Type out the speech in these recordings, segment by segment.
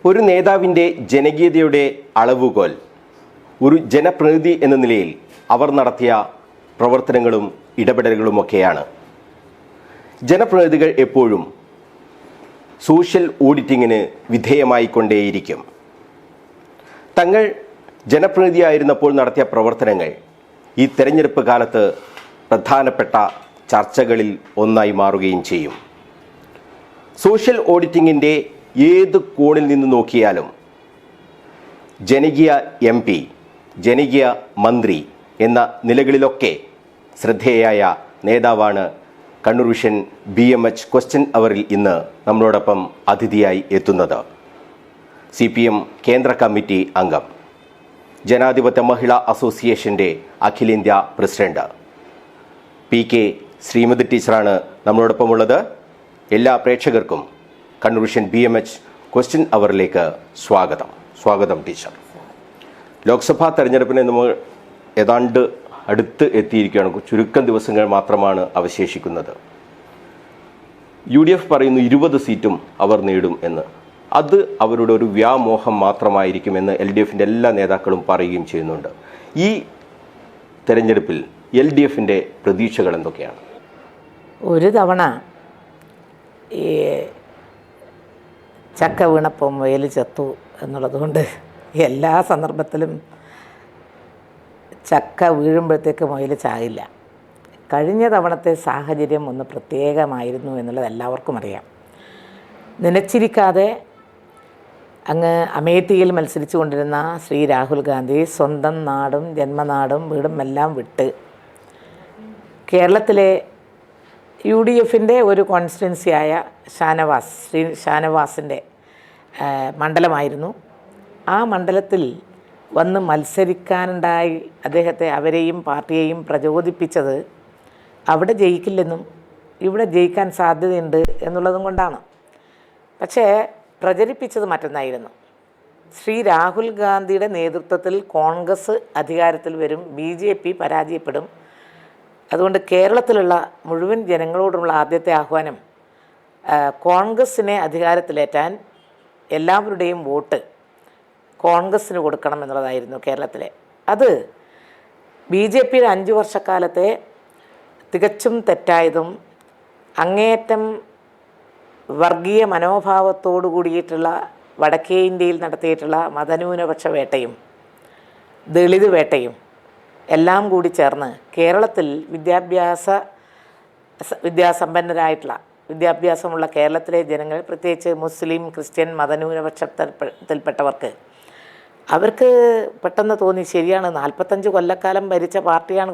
ഒരു നേതാവിൻ്റെ ജനകീയതയുടെ അളവുകോൽ ഒരു ജനപ്രതിനിധി എന്ന നിലയിൽ അവർ നടത്തിയ പ്രവർത്തനങ്ങളും ഇടപെടലുകളുമൊക്കെയാണ്. ജനപ്രതിനിധികൾ എപ്പോഴും സോഷ്യൽ ഓഡിറ്റിങ്ങിന് വിധേയമായിക്കൊണ്ടേയിരിക്കും. തങ്ങൾ ജനപ്രതിനിധിയായിരുന്നപ്പോൾ നടത്തിയ പ്രവർത്തനങ്ങൾ ഈ തെരഞ്ഞെടുപ്പ് കാലത്ത് പ്രധാനപ്പെട്ട ചർച്ചകളിൽ ഒന്നായി മാറുകയും ചെയ്യും. സോഷ്യൽ ഓഡിറ്റിങ്ങിൻ്റെ ഏത് കോണിൽ നിന്ന് നോക്കിയാലും ജനകീയ MP, ജനകീയ മന്ത്രി എന്ന നിലകളിലൊക്കെ ശ്രദ്ധേയയായ നേതാവാണ് കണ്ണൂർ വിഷൻ BMH ക്വസ്റ്റ്യൻ അവറിൽ ഇന്ന് നമ്മളോടൊപ്പം അതിഥിയായി എത്തുന്നത്. CPM കേന്ദ്ര കമ്മിറ്റി അംഗം, ജനാധിപത്യ മഹിളാ അസോസിയേഷൻ്റെ അഖിലേന്ത്യാ പ്രസിഡന്റ് PK ശ്രീമതി ടീച്ചറാണ് നമ്മളോടൊപ്പമുള്ളത്. എല്ലാ പ്രേക്ഷകർക്കും കണ്ണൂർ വിഷൻ BMH ക്വസ്റ്റ്യൻ അവറിലേക്ക് സ്വാഗതം ടീച്ചർ. ലോക്സഭാ തെരഞ്ഞെടുപ്പിന് നമ്മൾ ഏതാണ്ട് അടുത്ത് എത്തിയിരിക്കുകയാണ്. ചുരുക്കം ദിവസങ്ങൾ മാത്രമാണ് അവശേഷിക്കുന്നത്. UDF പറയുന്നു 20 സീറ്റും അവർ നേടും എന്ന്. അത് അവരുടെ ഒരു വ്യാമോഹം മാത്രമായിരിക്കുമെന്ന് LDFൻ്റെ എല്ലാ നേതാക്കളും പറയുകയും ചെയ്യുന്നുണ്ട്. ഈ തെരഞ്ഞെടുപ്പിൽ LDFൻ്റെ പ്രതീക്ഷകൾ എന്തൊക്കെയാണ്? ഒരു തവണ ഈ ചക്ക വീണപ്പം മുയൽ ചത്തു എന്നുള്ളതുകൊണ്ട് എല്ലാ സന്ദർഭത്തിലും ചക്ക വീഴുമ്പോഴത്തേക്ക് മുയൽ ചാകില്ല. കഴിഞ്ഞ തവണത്തെ സാഹചര്യം ഒന്ന് പ്രത്യേകമായിരുന്നു എന്നുള്ളത് എല്ലാവർക്കും അറിയാം. നനച്ചിരിക്കാതെ അങ്ങ് അമേഠിയിൽ മത്സരിച്ചു കൊണ്ടിരുന്ന ശ്രീ രാഹുൽ ഗാന്ധി സ്വന്തം നാടും ജന്മനാടും വീടും എല്ലാം വിട്ട് കേരളത്തിലെ UDFൻ്റെ ഒരു കോൺസ്റ്റിറ്റ്യുവൻസിയായ ശ്രീ ഷാനവാസിൻ്റെ മണ്ഡലമായിരുന്നു. ആ മണ്ഡലത്തിൽ വന്ന് മത്സരിക്കാനുണ്ടായി അദ്ദേഹത്തെ, അവരെയും പാർട്ടിയെയും പ്രചോദിപ്പിച്ചത് അവിടെ ജയിക്കില്ലെന്നും ഇവിടെ ജയിക്കാൻ സാധ്യതയുണ്ട് എന്നുള്ളതും കൊണ്ടാണ്. പക്ഷേ പ്രചരിപ്പിച്ചത് മറ്റൊന്നായിരുന്നു. ശ്രീ രാഹുൽ ഗാന്ധിയുടെ നേതൃത്വത്തിൽ കോൺഗ്രസ് അധികാരത്തിൽ വരും, BJP പരാജയപ്പെടും. അതുകൊണ്ട് കേരളത്തിലുള്ള മുഴുവൻ ജനങ്ങളോടുള്ള ആദ്യത്തെ ആഹ്വാനം കോൺഗ്രസിനെ അധികാരത്തിലേറ്റാൻ എല്ലാവരുടെയും വോട്ട് കോൺഗ്രസ്സിന് കൊടുക്കണം എന്നുള്ളതായിരുന്നു കേരളത്തിലെ. അത് BJPയുടെ 5 വർഷക്കാലത്തെ തികച്ചും തെറ്റായതും അങ്ങേയറ്റം വർഗീയ മനോഭാവത്തോടു കൂടിയിട്ടുള്ള വടക്കേ ഇന്ത്യയിൽ നടത്തിയിട്ടുള്ള മതന്യൂനപക്ഷ വേട്ടയും ദളിത് വേട്ടയും എല്ലാം കൂടി ചേർന്ന് കേരളത്തിൽ വിദ്യാസമ്പന്നരായിട്ടുള്ള വിദ്യാഭ്യാസമുള്ള കേരളത്തിലെ ജനങ്ങൾ, പ്രത്യേകിച്ച് മുസ്ലിം, ക്രിസ്ത്യൻ മതന്യൂനപക്ഷത്തിൽപ്പെട്ടവർക്ക് അവർക്ക് പെട്ടെന്ന് തോന്നി, ശരിയാണ്, 45 കൊല്ലക്കാലം ഭരിച്ച പാർട്ടിയാണ്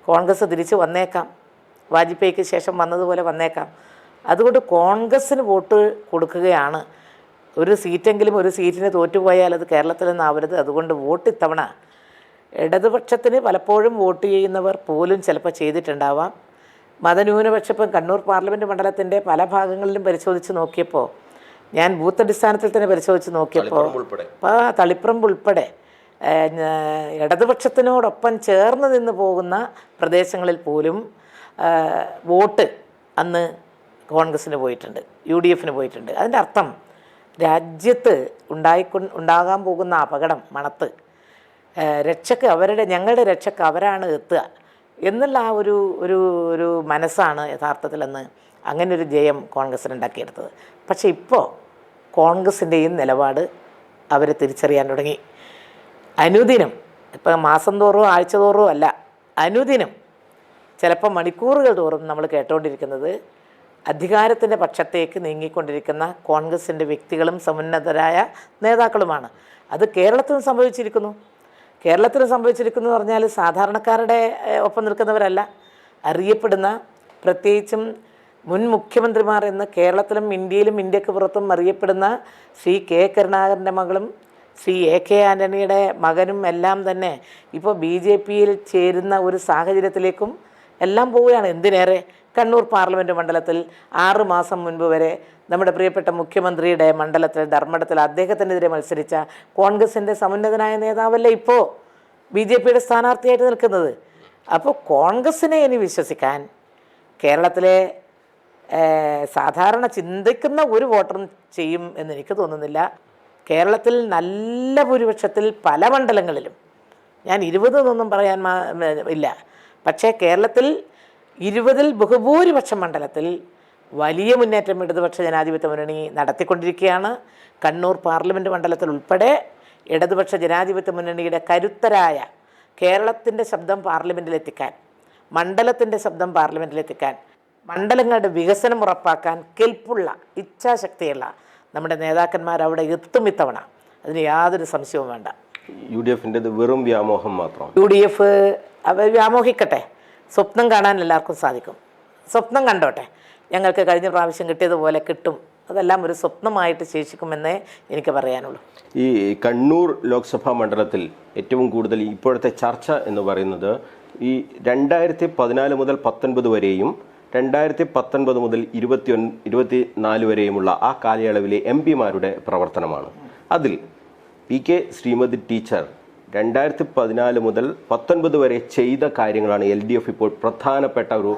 കോൺഗ്രസ് തിരിച്ച് വന്നേക്കാം, വാജ്പേയിക്ക് ശേഷം വന്നതുപോലെ വന്നേക്കാം. അതുകൊണ്ട് കോൺഗ്രസ്സിന് വോട്ട് കൊടുക്കുകയാണ്. ഒരു സീറ്റിന് തോറ്റുപോയാൽ അത് കേരളത്തിൽ നിന്നാവരുത്. അതുകൊണ്ട് വോട്ട് ഇത്തവണ ഇടതുപക്ഷത്തിന് പലപ്പോഴും വോട്ട് ചെയ്യുന്നവർ പോലും ചിലപ്പോൾ ചെയ്തിട്ടുണ്ടാവാം. മതന്യൂനപക്ഷം കണ്ണൂർ പാർലമെൻറ്റ് മണ്ഡലത്തിൻ്റെ പല ഭാഗങ്ങളിലും പരിശോധിച്ച് നോക്കിയപ്പോൾ, ഞാൻ ബൂത്ത് അടിസ്ഥാനത്തിൽ തന്നെ പരിശോധിച്ച് നോക്കിയപ്പോൾ തളിപ്പറമ്പ് ഉൾപ്പെടെ ഇടതുപക്ഷത്തിനോടൊപ്പം ചേർന്ന് നിന്ന് പോകുന്ന പ്രദേശങ്ങളിൽ പോലും വോട്ട് അന്ന് കോൺഗ്രസ്സിന് പോയിട്ടുണ്ട്, UDFന് പോയിട്ടുണ്ട്. അതിൻ്റെ അർത്ഥം രാജ്യത്ത് ഉണ്ടാകാൻ പോകുന്ന അപകടം മണത്ത് ഞങ്ങളുടെ രക്ഷക്ക് അവരാണ് എത്തുക എന്നുള്ള ആ ഒരു മനസ്സാണ് യഥാർത്ഥത്തിലെന്ന് അങ്ങനെ ഒരു ജയം കോൺഗ്രസ്സിന് ഉണ്ടാക്കിയെടുത്തത്. പക്ഷേ ഇപ്പോൾ കോൺഗ്രസിൻ്റെയും നിലപാട് അവർ തിരിച്ചറിയാൻ തുടങ്ങി. അനുദിനം, ഇപ്പം മാസം തോറും ആഴ്ച തോറും അല്ല, അനുദിനം ചിലപ്പോൾ മണിക്കൂറുകൾ തോറും നമ്മൾ കേട്ടുകൊണ്ടിരിക്കുന്നത് അധികാരത്തിൻ്റെ പക്ഷത്തേക്ക് നീങ്ങിക്കൊണ്ടിരിക്കുന്ന കോൺഗ്രസിൻ്റെ വ്യക്തികളും സമുന്നതരായ നേതാക്കളുമാണ്. അത് കേരളത്തിലും സംഭവിച്ചിരിക്കുന്നു എന്ന് പറഞ്ഞാൽ സാധാരണക്കാരുടെ ഒപ്പം നിൽക്കുന്നവരല്ല, അറിയപ്പെടുന്ന, പ്രത്യേകിച്ചും മുൻ മുഖ്യമന്ത്രിമാർ എന്ന് കേരളത്തിലും ഇന്ത്യയിലും ഇന്ത്യക്ക് പുറത്തും അറിയപ്പെടുന്ന ശ്രീ K കരുണാകരൻ്റെ മകളും ശ്രീ AK ആൻ്റണിയുടെ മകനും എല്ലാം തന്നെ ഇപ്പോൾ BJPയിൽ ചേരുന്ന ഒരു സാഹചര്യത്തിലേക്കും എല്ലാം പോവുകയാണ്. എന്തിനേറെ, കണ്ണൂർ പാർലമെൻറ്റ് മണ്ഡലത്തിൽ 6 മാസം മുൻപ് വരെ നമ്മുടെ പ്രിയപ്പെട്ട മുഖ്യമന്ത്രിയുടെ മണ്ഡലത്തിൽ ധർമ്മടത്തിൽ അദ്ദേഹത്തിനെതിരെ മത്സരിച്ച കോൺഗ്രസിൻ്റെ സമുന്നതനായ നേതാവല്ലേ ഇപ്പോൾ BJPയുടെ സ്ഥാനാർത്ഥിയായിട്ട് നിൽക്കുന്നത്. അപ്പോൾ കോൺഗ്രസിനെ ഇനി വിശ്വസിക്കാൻ കേരളത്തിലെ സാധാരണ ചിന്തിക്കുന്ന ഒരു വോട്ടറും ചെയ്യും എന്നെനിക്ക് തോന്നുന്നില്ല. കേരളത്തിൽ നല്ല ഭൂരിപക്ഷത്തിൽ പല മണ്ഡലങ്ങളിലും, ഞാൻ 20 എന്നൊന്നും പറയാൻ ഇല്ല, പക്ഷേ കേരളത്തിൽ 20-ൽ ബഹുഭൂരിപക്ഷം മണ്ഡലത്തിൽ വലിയ മുന്നേറ്റം ഇടതുപക്ഷ ജനാധിപത്യ മുന്നണി നടത്തിക്കൊണ്ടിരിക്കുകയാണ്. കണ്ണൂർ പാർലമെൻറ്റ് മണ്ഡലത്തിൽ ഉൾപ്പെടെ ഇടതുപക്ഷ ജനാധിപത്യ മുന്നണിയുടെ കരുത്തരായ കേരളത്തിൻ്റെ ശബ്ദം പാർലമെൻറ്റിലെത്തിക്കാൻ, മണ്ഡലത്തിൻ്റെ ശബ്ദം പാർലമെൻറ്റിലെത്തിക്കാൻ, മണ്ഡലങ്ങളുടെ വികസനം ഉറപ്പാക്കാൻ കെൽപ്പുള്ള, ഇച്ഛാശക്തിയുള്ള നമ്മുടെ നേതാക്കന്മാർ അവിടെ എത്തും ഇത്തവണ. അതിന് യാതൊരു സംശയവും വേണ്ട. UDFിൻ്റെത് വെറും വ്യാമോഹം മാത്രം. UDF അവർ വ്യാമോഹിക്കട്ടെ, സ്വപ്നം കാണാൻ എല്ലാവർക്കും സാധിക്കും. സ്വപ്നം കണ്ടോട്ടെ, ഞങ്ങൾക്ക് കഴിഞ്ഞ പ്രാവശ്യം കിട്ടിയതുപോലെ കിട്ടും, അതെല്ലാം ഒരു സ്വപ്നമായിട്ട് ശേഷിക്കുമെന്നേ എനിക്ക് പറയാനുള്ളൂ. ഈ കണ്ണൂർ ലോക്സഭാ മണ്ഡലത്തിൽ ഏറ്റവും കൂടുതൽ ഇപ്പോഴത്തെ ചർച്ച എന്ന് പറയുന്നത് ഈ 2014 മുതൽ 19 വരെയും 2019 മുതൽ 24 വരെയുമുള്ള ആ കാലയളവിലെ MP-മാരുടെ പ്രവർത്തനമാണ്. അതിൽ PK ശ്രീമതി ടീച്ചർ 2014 മുതൽ 19 വരെ ചെയ്ത കാര്യങ്ങളാണ് LDF ഇപ്പോൾ പ്രധാനപ്പെട്ട ഒരു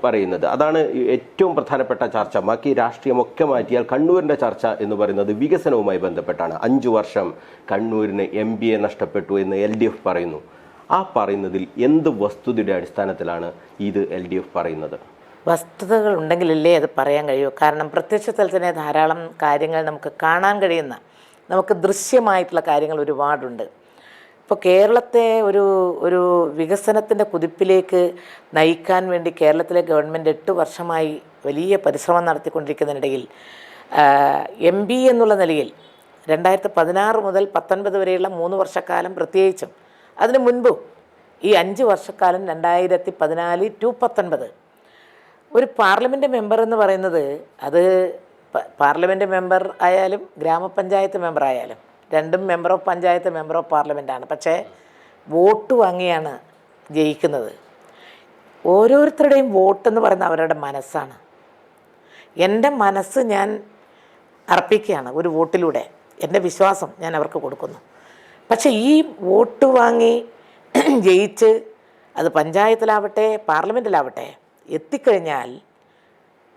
പറയുന്നത്. അതാണ് ഏറ്റവും പ്രധാനപ്പെട്ട ചർച്ച. ബാക്കി രാഷ്ട്രീയമൊക്കെ മാറ്റിയാൽ കണ്ണൂരിൻ്റെ ചർച്ച എന്ന് പറയുന്നത് വികസനവുമായി ബന്ധപ്പെട്ടാണ്. 5 വർഷം കണ്ണൂരിന് MP-യെ നഷ്ടപ്പെട്ടു എന്ന് LDF പറയുന്നു. ആ പറയുന്നതിൽ എന്ത് വസ്തുതയുടെ അടിസ്ഥാനത്തിലാണ് ഇത് LDF പറയുന്നത്? വസ്തുതകൾ ഉണ്ടെങ്കിലല്ലേ അത് പറയാൻ കഴിയൂ. കാരണം പ്രത്യക്ഷ തലത്തിനെ ധാരാളം കാര്യങ്ങൾ നമുക്ക് കാണാൻ കഴിയുന്ന, നമുക്ക് ദൃശ്യമായിട്ടുള്ള കാര്യങ്ങൾ ഒരുപാടുണ്ട്. ഇപ്പോൾ കേരളത്തെ ഒരു വികസനത്തിൻ്റെ കുതിപ്പിലേക്ക് നയിക്കാൻ വേണ്ടി കേരളത്തിലെ ഗവൺമെൻറ് 8 വർഷമായി വലിയ പരിശ്രമം നടത്തിക്കൊണ്ടിരിക്കുന്നതിനിടയിൽ MP എന്നുള്ള നിലയിൽ 2016 മുതൽ 19 വരെയുള്ള 3 വർഷക്കാലം, പ്രത്യേകിച്ചും അതിന് മുൻപും ഈ 5 വർഷക്കാലം 2014 to 19 ഒരു പാർലമെൻറ്റ് മെമ്പർ എന്ന് പറയുന്നത്, അത് പാർലമെൻറ്റ് മെമ്പർ ആയാലും ഗ്രാമപഞ്ചായത്ത് മെമ്പർ ആയാലും രണ്ടും member of panchayat, member of പാർലമെൻറ്റാണ്. പക്ഷേ വോട്ട് വാങ്ങിയാണ് ജയിക്കുന്നത്. ഓരോരുത്തരുടെയും വോട്ടെന്ന് പറയുന്നത് അവരുടെ മനസ്സാണ്. എൻ്റെ മനസ്സ് ഞാൻ അർപ്പിക്കുകയാണ് ഒരു വോട്ടിലൂടെ, എൻ്റെ വിശ്വാസം ഞാൻ അവർക്ക് കൊടുക്കുന്നു. പക്ഷേ ഈ വോട്ട് വാങ്ങി ജയിച്ച് അത് പഞ്ചായത്തിലാവട്ടെ പാർലമെൻറ്റിലാവട്ടെ എത്തിക്കഴിഞ്ഞാൽ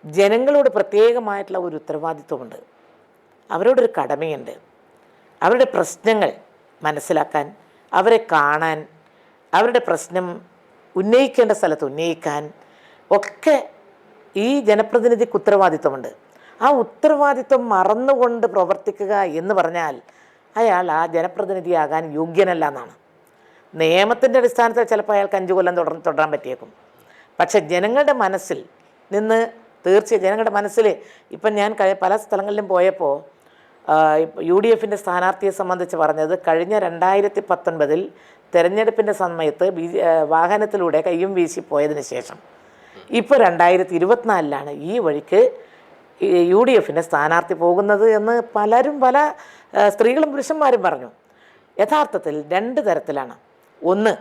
ജനങ്ങളോട് പ്രത്യേകമായിട്ടുള്ള ഒരു ഉത്തരവാദിത്വമുണ്ട്, അവരോടൊരു കടമയുണ്ട്. അവരുടെ പ്രശ്നങ്ങൾ മനസ്സിലാക്കാൻ, അവരെ കാണാൻ, അവരുടെ പ്രശ്നം ഉന്നയിക്കേണ്ട സ്ഥലത്ത് ഉന്നയിക്കാൻ ഒക്കെ ഈ ജനപ്രതിനിധിക്ക് ഉത്തരവാദിത്വമുണ്ട്. ആ ഉത്തരവാദിത്വം മറന്നുകൊണ്ട് പ്രവർത്തിക്കുക എന്ന് പറഞ്ഞാൽ അയാൾ ആ ജനപ്രതിനിധിയാകാൻ യോഗ്യനല്ല എന്നാണ്. നിയമത്തിൻ്റെ അടിസ്ഥാനത്തിൽ ചിലപ്പോൾ അയാൾക്ക് 5 കൊല്ലം തുടരാൻ പറ്റിയേക്കും. പക്ഷെ ജനങ്ങളുടെ മനസ്സിൽ നിന്ന് തീർച്ചയായും ജനങ്ങളുടെ മനസ്സിൽ ഇപ്പം ഞാൻ പല സ്ഥലങ്ങളിലും പോയപ്പോൾ UDFിൻ്റെ സ്ഥാനാർത്ഥിയെ സംബന്ധിച്ച് പറഞ്ഞത്, കഴിഞ്ഞ 2019 തെരഞ്ഞെടുപ്പിൻ്റെ സമയത്ത് വാഹനത്തിലൂടെ കയ്യും വീശി പോയതിന് ശേഷം ഇപ്പോൾ 2024 ഈ വഴിക്ക് UDFിൻ്റെ സ്ഥാനാർത്ഥി പോകുന്നത് എന്ന് പലരും, പല സ്ത്രീകളും പുരുഷന്മാരും പറഞ്ഞു. യഥാർത്ഥത്തിൽ 2 തരത്തിലാണ്. ഒന്ന്,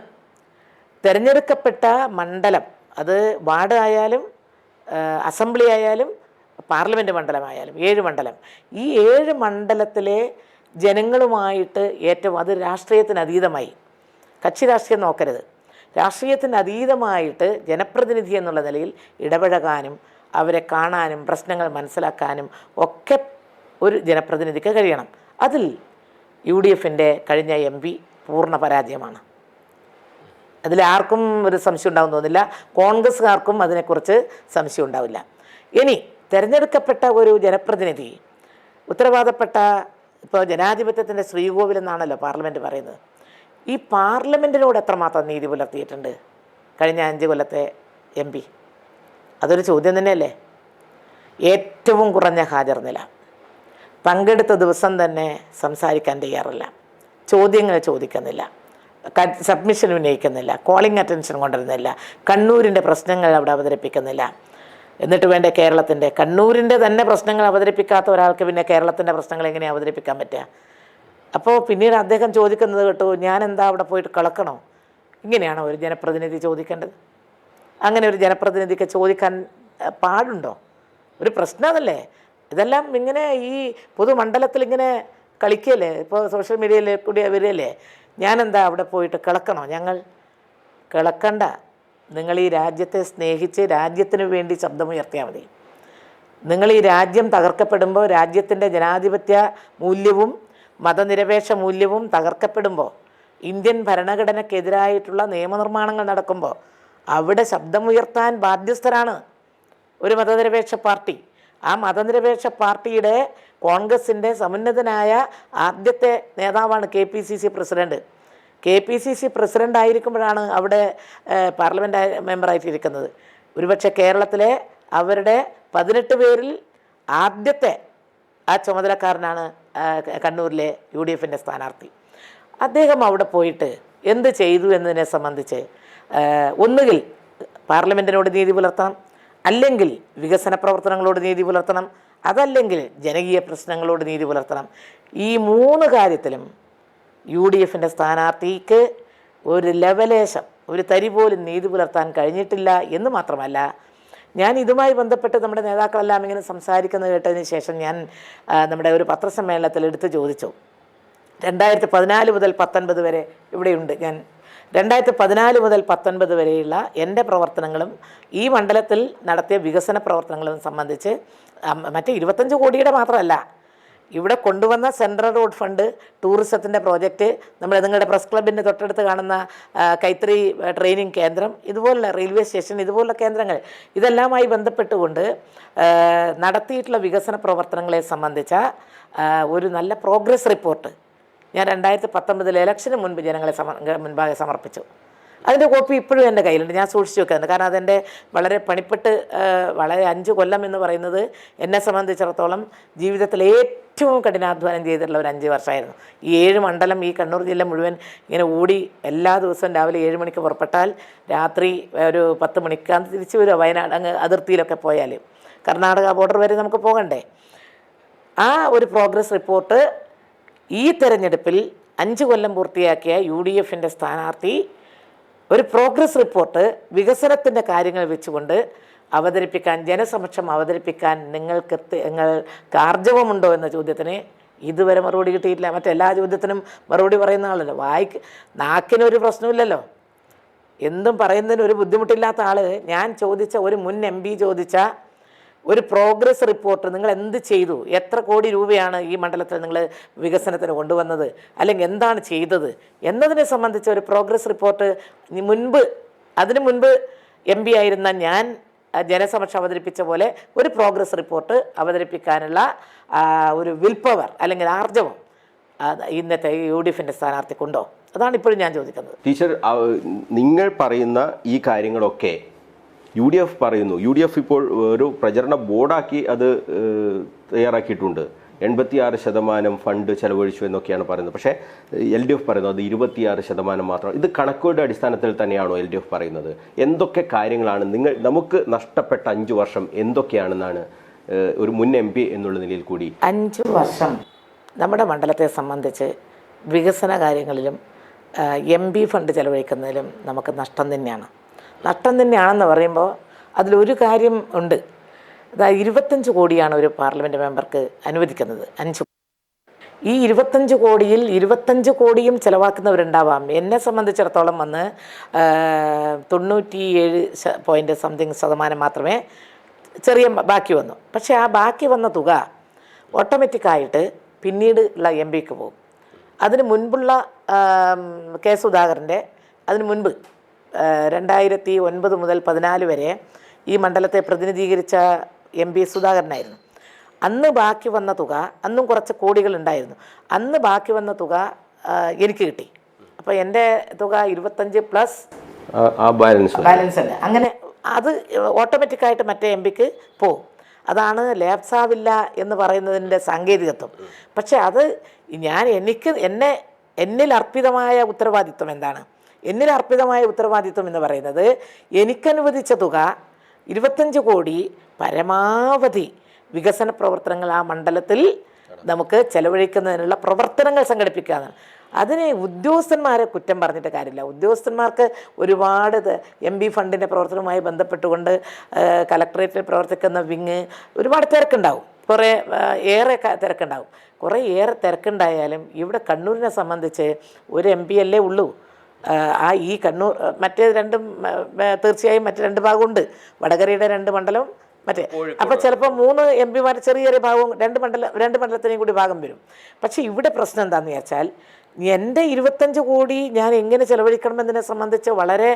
തിരഞ്ഞെടുക്കപ്പെട്ട മണ്ഡലം, അത് വാർഡ് ആയാലും അസംബ്ലി ആയാലും പാർലമെൻറ്റ് മണ്ഡലമായാലും 7 മണ്ഡലം, ഈ 7 മണ്ഡലത്തിലെ ജനങ്ങളുമായിട്ട് ഏറ്റവും, അത് രാഷ്ട്രീയത്തിന് അതീതമായി, കക്ഷി രാഷ്ട്രീയം നോക്കരുത്, രാഷ്ട്രീയത്തിന് അതീതമായിട്ട് ജനപ്രതിനിധി എന്നുള്ള നിലയിൽ ഇടപഴകാനും അവരെ കാണാനും പ്രശ്നങ്ങൾ മനസ്സിലാക്കാനും ഒക്കെ ഒരു ജനപ്രതിനിധിക്ക് കഴിയണം. അതിൽ UDFിൻ്റെ കഴിഞ്ഞ MP പൂർണ്ണ പരാജയമാണ്. അതിലാർക്കും ഒരു സംശയം ഉണ്ടാകുമെന്ന് തോന്നില്ല. കോൺഗ്രസ്സുകാർക്കും അതിനെക്കുറിച്ച് സംശയം ഉണ്ടാവില്ല. ഇനി തിരഞ്ഞെടുക്കപ്പെട്ട ഒരു ജനപ്രതിനിധി, ഉത്തരവാദപ്പെട്ട, ഇപ്പോൾ ജനാധിപത്യത്തിൻ്റെ ശ്രീകോവിൽ എന്നാണല്ലോ പാർലമെൻറ്റ് പറയുന്നത്, ഈ പാർലമെൻറ്റിനോട് എത്രമാത്രം നീതി പുലർത്തിയിട്ടുണ്ട് കഴിഞ്ഞ 5 കൊല്ലത്തെ MP? അതൊരു ചോദ്യം തന്നെയല്ലേ. ഏറ്റവും കുറഞ്ഞ ഹാജർ നില, പങ്കെടുത്ത ദിവസം തന്നെ സംസാരിക്കാൻ തയ്യാറില്ല, ചോദ്യങ്ങൾ ചോദിക്കുന്നില്ല, സബ്മിഷൻ ഉന്നയിക്കുന്നില്ല, കോളിംഗ് അറ്റൻഷൻ കൊണ്ടുവരുന്നില്ല, കണ്ണൂരിൻ്റെ പ്രശ്നങ്ങൾ അവിടെ അവതരിപ്പിക്കുന്നില്ല. എന്നിട്ട് വേണ്ട കേരളത്തിൻ്റെ, കണ്ണൂരിൻ്റെ തന്നെ പ്രശ്നങ്ങൾ അവതരിപ്പിക്കാത്ത ഒരാൾക്ക് പിന്നെ കേരളത്തിൻ്റെ പ്രശ്നങ്ങൾ എങ്ങനെ അവതരിപ്പിക്കാൻ പറ്റുക? അപ്പോൾ പിന്നീട് അദ്ദേഹം ചോദിക്കുന്നത് കേട്ടു, ഞാൻ എന്താ അവിടെ പോയിട്ട് കളക്കണോ? ഇങ്ങനെയാണോ ഒരു ജനപ്രതിനിധി ചോദിക്കേണ്ടത്? അങ്ങനെ ഒരു ജനപ്രതിനിധിക്ക് ചോദിക്കാൻ പാടുണ്ടോ? ഒരു പ്രശ്നമല്ലേ ഇതെല്ലാം? ഇങ്ങനെ ഈ പൊതുമണ്ഡലത്തിൽ ഇങ്ങനെ കളിക്കുകയല്ലേ, ഇപ്പോൾ സോഷ്യൽ മീഡിയയിൽ കൂടി വരികയല്ലേ, ഞാനെന്താ അവിടെ പോയിട്ട് കിളക്കണോ? ഞങ്ങൾ കിളക്കണ്ട. നിങ്ങൾ ഈ രാജ്യത്തെ സ്നേഹിച്ച് രാജ്യത്തിന് വേണ്ടി ശബ്ദമുയർത്തിയാൽ മതി. നിങ്ങൾ ഈ രാജ്യം തകർക്കപ്പെടുമ്പോൾ, രാജ്യത്തിൻ്റെ ജനാധിപത്യ മൂല്യവും മതനിരപേക്ഷ മൂല്യവും തകർക്കപ്പെടുമ്പോൾ, ഇന്ത്യൻ ഭരണഘടനയ്ക്കെതിരായിട്ടുള്ള നിയമനിർമ്മാണങ്ങൾ നടക്കുമ്പോൾ അവിടെ ശബ്ദമുയർത്താൻ ബാധ്യസ്ഥരാണ് ഒരു മതനിരപേക്ഷ പാർട്ടി. ആ മതനിരപേക്ഷ പാർട്ടിയുടെ കോൺഗ്രസിൻ്റെ സമുന്നതനായ ആദ്യത്തെ നേതാവാണ് KPCC പ്രസിഡൻറ്റ്. KPCC പ്രസിഡൻ്റ് ആയിരിക്കുമ്പോഴാണ് അവിടെ പാർലമെൻറ്റ് മെമ്പറായിട്ടിരിക്കുന്നത്. ഒരുപക്ഷെ കേരളത്തിലെ അവരുടെ 18 പേരിൽ ആദ്യത്തെ ആ ചുമതലക്കാരനാണ് കണ്ണൂരിലെ UDFൻ്റെ സ്ഥാനാർത്ഥി. അദ്ദേഹം അവിടെ പോയിട്ട് എന്ത് ചെയ്തു എന്നതിനെ സംബന്ധിച്ച് ഒന്നുകിൽ പാർലമെൻറ്റിനോട് നീതി പുലർത്തണം, അല്ലെങ്കിൽ വികസന പ്രവർത്തനങ്ങളോട് നീതി പുലർത്തണം, അതല്ലെങ്കിൽ ജനകീയ പ്രശ്നങ്ങളോട് നീതി പുലർത്തണം. ഈ 3 കാര്യത്തിലും UDFൻ്റെ സ്ഥാനാർത്ഥിക്ക് ഒരു ലെവലേശം, ഒരു തരി പോലും നീതി പുലർത്താൻ കഴിഞ്ഞിട്ടില്ല എന്ന് മാത്രമല്ല, ഞാൻ ഇതുമായി ബന്ധപ്പെട്ട് നമ്മുടെ നേതാക്കളെല്ലാം ഇങ്ങനെ സംസാരിക്കുന്നത് കേട്ടതിന് ശേഷം ഞാൻ നമ്മുടെ ഒരു പത്രസമ്മേളനത്തിൽ എടുത്ത് ചോദിച്ചു. 2014 മുതൽ 19 വരെ ഇവിടെയുണ്ട് ഞാൻ. 2014 മുതൽ 19 വരെയുള്ള എൻ്റെ പ്രവർത്തനങ്ങളും ഈ മണ്ഡലത്തിൽ നടത്തിയ വികസന പ്രവർത്തനങ്ങളും സംബന്ധിച്ച് മറ്റേ 25 കോടിയുടെ മാത്രമല്ല, ഇവിടെ കൊണ്ടുവന്ന സെൻട്രൽ റോഡ് ഫണ്ട്, ടൂറിസത്തിൻ്റെ പ്രോജക്റ്റ്, നമ്മൾ നിങ്ങളുടെ പ്രസ് ക്ലബിൻ്റെ തൊട്ടടുത്ത് കാണുന്ന കൈത്തറി ട്രെയിനിങ് കേന്ദ്രം, ഇതുപോലുള്ള റെയിൽവേ സ്റ്റേഷൻ, ഇതുപോലുള്ള കേന്ദ്രങ്ങൾ, ഇതെല്ലാമായി ബന്ധപ്പെട്ടുകൊണ്ട് നടത്തിയിട്ടുള്ള വികസന പ്രവർത്തനങ്ങളെ സംബന്ധിച്ച ഒരു നല്ല പ്രോഗ്രസ് റിപ്പോർട്ട് ഞാൻ 2019 ഇലക്ഷന് മുൻപ് ജനങ്ങളെ മുൻപാകെ സമർപ്പിച്ചു. അതിൻ്റെ കോപ്പി ഇപ്പോഴും എൻ്റെ കയ്യിലുണ്ട്, ഞാൻ സൂക്ഷിച്ചു വെക്കുന്നുണ്ട്. കാരണം അതെൻ്റെ വളരെ പണിപ്പെട്ട് വളരെ 5 കൊല്ലം എന്ന് പറയുന്നത് എന്നെ സംബന്ധിച്ചിടത്തോളം ജീവിതത്തിൽ ഏറ്റവും കഠിനാധ്വാനം ചെയ്തിട്ടുള്ള ഒരു 5 വർഷമായിരുന്നു. ഈ 7 മണ്ഡലം, ഈ കണ്ണൂർ ജില്ല മുഴുവൻ ഇങ്ങനെ ഓടി എല്ലാ ദിവസവും രാവിലെ 7 മണിക്ക് പുറപ്പെട്ടാൽ രാത്രി ഒരു 10 മണിക്ക് തിരിച്ചു വരിക. വയനാട് അങ്ങ് അതിർത്തിയിലൊക്കെ പോയാൽ കർണാടക ബോർഡർ വരെ നമുക്ക് പോകണ്ടേ. ആ ഒരു പ്രോഗ്രസ് റിപ്പോർട്ട് ഈ തെരഞ്ഞെടുപ്പിൽ 5 കൊല്ലം പൂർത്തിയാക്കിയ UDFൻ്റെ സ്ഥാനാർത്ഥി ഒരു പ്രോഗ്രസ് റിപ്പോർട്ട് വികസനത്തിൻ്റെ കാര്യങ്ങൾ വെച്ചുകൊണ്ട് അവതരിപ്പിക്കാൻ, ജനസമക്ഷം അവതരിപ്പിക്കാൻ നിങ്ങൾക്ക് ആർജവമുണ്ടോ എന്ന ചോദ്യത്തിന് ഇതുവരെ മറുപടി കിട്ടിയിട്ടില്ല. മറ്റെല്ലാ ചോദ്യത്തിനും മറുപടി പറയുന്ന ആളല്ലോ. നാക്കിനൊരു പ്രശ്നമില്ലല്ലോ, എന്തും പറയുന്നതിന് ഒരു ബുദ്ധിമുട്ടില്ലാത്ത ആൾ. ഞാൻ ചോദിച്ച ഒരു മുൻ MP ചോദിച്ച ഒരു പ്രോഗ്രസ് റിപ്പോർട്ട്, നിങ്ങൾ എന്ത് ചെയ്തു, എത്ര കോടി രൂപയാണ് ഈ മണ്ഡലത്തിൽ നിങ്ങൾ വികസനത്തിന് കൊണ്ടുവന്നത്, അല്ലെങ്കിൽ എന്താണ് ചെയ്തത് എന്നതിനെ സംബന്ധിച്ച ഒരു പ്രോഗ്രസ് റിപ്പോർട്ട് അതിനു മുൻപ് MP ആയിരുന്ന ഞാൻ ജനസമക്ഷം അവതരിപ്പിച്ച പോലെ ഒരു പ്രോഗ്രസ് റിപ്പോർട്ട് അവതരിപ്പിക്കാനുള്ള ഒരു വിൽ പവർ അല്ലെങ്കിൽ ആർജവം ഇന്നത്തെ UDFൻ്റെ സ്ഥാനാർത്ഥിക്കുണ്ടോ? അതാണ് ഇപ്പോഴും ഞാൻ ചോദിക്കുന്നത്. ടീച്ചർ, നിങ്ങൾ പറയുന്ന ഈ കാര്യങ്ങളൊക്കെ UDF പറയുന്നു. UDF ഇപ്പോൾ ഒരു പ്രചരണ ബോർഡാക്കി അത് തയ്യാറാക്കിയിട്ടുണ്ട്. 86% ഫണ്ട് ചെലവഴിച്ചു എന്നൊക്കെയാണ് പറയുന്നത്. പക്ഷേ LDF പറയുന്നത് അത് 26% മാത്രം. ഇത് കണക്കുകളുടെ അടിസ്ഥാനത്തിൽ തന്നെയാണോ LDF പറയുന്നത്? എന്തൊക്കെ കാര്യങ്ങളാണ് നമുക്ക് നഷ്ടപ്പെട്ട 5 വർഷം എന്തൊക്കെയാണെന്നാണ് ഒരു മുൻ MP എന്നുള്ള നിലയിൽ കൂടി? 5 വർഷം നമ്മുടെ മണ്ഡലത്തെ സംബന്ധിച്ച് വികസന കാര്യങ്ങളിലും MP ഫണ്ട് ചെലവഴിക്കുന്നതിലും നമുക്ക് നഷ്ടം തന്നെയാണ്. നഷ്ടം തന്നെയാണെന്ന് പറയുമ്പോൾ അതിലൊരു കാര്യം ഉണ്ട്. അതായത് 25 കോടിയാണ് ഒരു പാർലമെൻറ്റ് മെമ്പർക്ക് അനുവദിക്കുന്നത്. 5 ഈ 25 കോടിയിൽ 25 കോടിയും ചിലവാക്കുന്നവരുണ്ടാവാം. എന്നെ സംബന്ധിച്ചിടത്തോളം വന്ന് 97% മാത്രമേ ചെറിയ ബാക്കി വന്നു. പക്ഷേ ആ ബാക്കി വന്ന തുക ഓട്ടോമാറ്റിക്കായിട്ട് പിന്നീട് ഉള്ള MP-ക്ക് പോകും. അതിന് മുൻപുള്ള K. സുധാകരൻ്റെ അതിന് മുൻപ് 2009 മുതൽ 14 വരെ ഈ മണ്ഡലത്തെ പ്രതിനിധീകരിച്ച MP സുധാകരനായിരുന്നു. അന്ന് ബാക്കി വന്ന തുക, അന്നും കുറച്ച് കോടികളുണ്ടായിരുന്നു, അന്ന് ബാക്കി വന്ന തുക എനിക്ക് കിട്ടി. അപ്പോൾ എൻ്റെ തുക 25 പ്ലസ് ബാലൻസ് ഉണ്ട്. അങ്ങനെ അത് ഓട്ടോമാറ്റിക്കായിട്ട് മറ്റേ MP-ക്ക് പോകും. അതാണ് ലാപ്സാവില്ല എന്ന് പറയുന്നതിൻ്റെ സാങ്കേതികത്വം. പക്ഷെ അത് എന്നിൽ അർപ്പിതമായ ഉത്തരവാദിത്വം എന്താണ്? എന്നിൽ അർപ്പിതമായ ഉത്തരവാദിത്വം എന്ന് പറയുന്നത് എനിക്കനുവദിച്ച തുക 25 കോടി പരമാവധി വികസന പ്രവർത്തനങ്ങൾ ആ മണ്ഡലത്തിൽ നമുക്ക് ചെലവഴിക്കുന്നതിനുള്ള പ്രവർത്തനങ്ങൾ സംഘടിപ്പിക്കുകയാണ്. അതിന് ഉദ്യോഗസ്ഥന്മാരെ കുറ്റം പറഞ്ഞിട്ട് കാര്യമില്ല. ഉദ്യോഗസ്ഥന്മാർക്ക് ഒരുപാട് MP ഫണ്ടിൻ്റെ പ്രവർത്തനവുമായി ബന്ധപ്പെട്ടുകൊണ്ട് കലക്ട്രേറ്റിൽ പ്രവർത്തിക്കുന്ന വിങ് ഒരുപാട് തിരക്കുണ്ടാവും, ഏറെ തിരക്കുണ്ടാവും. ഏറെ തിരക്കുണ്ടായാലും ഇവിടെ കണ്ണൂരിനെ സംബന്ധിച്ച് ഒരു MP അല്ലേ ഉള്ളൂ. ഈ കണ്ണൂർ മറ്റേ രണ്ടും തീർച്ചയായും മറ്റ് 2 ഭാഗമുണ്ട്. വടകരയുടെ 2 മണ്ഡലം, മറ്റേ അപ്പോൾ ചിലപ്പോൾ 3 MP ചെറിയൊരു ഭാഗവും രണ്ട് മണ്ഡലത്തിനെയും കൂടി ഭാഗം വരും. പക്ഷേ ഇവിടെ പ്രശ്നം എന്താണെന്ന് വെച്ചാൽ എൻ്റെ 25 കോടി ഞാൻ എങ്ങനെ ചെലവഴിക്കണമെന്നതിനെ സംബന്ധിച്ച് വളരെ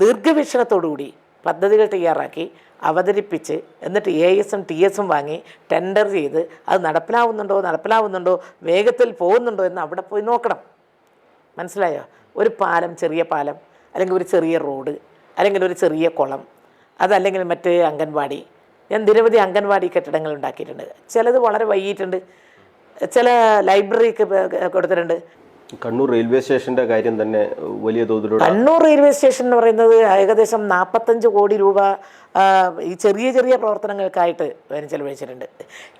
ദീർഘവീക്ഷണത്തോടുകൂടി പദ്ധതികൾ തയ്യാറാക്കി അവതരിപ്പിച്ച് എന്നിട്ട് AS-ഉം TS-ഉം വാങ്ങി ടെൻഡർ ചെയ്ത് അത് നടപ്പിലാവുന്നുണ്ടോ വേഗത്തിൽ പോകുന്നുണ്ടോ എന്ന് അവിടെ പോയി നോക്കണം. മനസ്സിലായോ? ഒരു പാലം, ചെറിയ പാലം, അല്ലെങ്കിൽ ഒരു ചെറിയ റോഡ്, അല്ലെങ്കിൽ ഒരു ചെറിയ കുളം, അതല്ലെങ്കിൽ മറ്റ് അംഗൻവാടി. ഞാൻ നിരവധി അംഗൻവാടി കെട്ടിടങ്ങൾ ഉണ്ടാക്കിയിട്ടുണ്ട്. ചിലത് വളരെ വൈകിട്ടുണ്ട്, ചില ലൈബ്രറിക്ക് കൊടുത്തിട്ടുണ്ട്. കണ്ണൂർ റെയിൽവേ സ്റ്റേഷൻ്റെ കാര്യം തന്നെ വലിയ തോതിലുള്ള കണ്ണൂർ റെയിൽവേ സ്റ്റേഷൻ എന്ന് പറയുന്നത് ഏകദേശം 45 കോടി രൂപ ഈ ചെറിയ ചെറിയ പ്രവർത്തനങ്ങൾക്കായിട്ട് ചെലവഴിച്ചിട്ടുണ്ട്.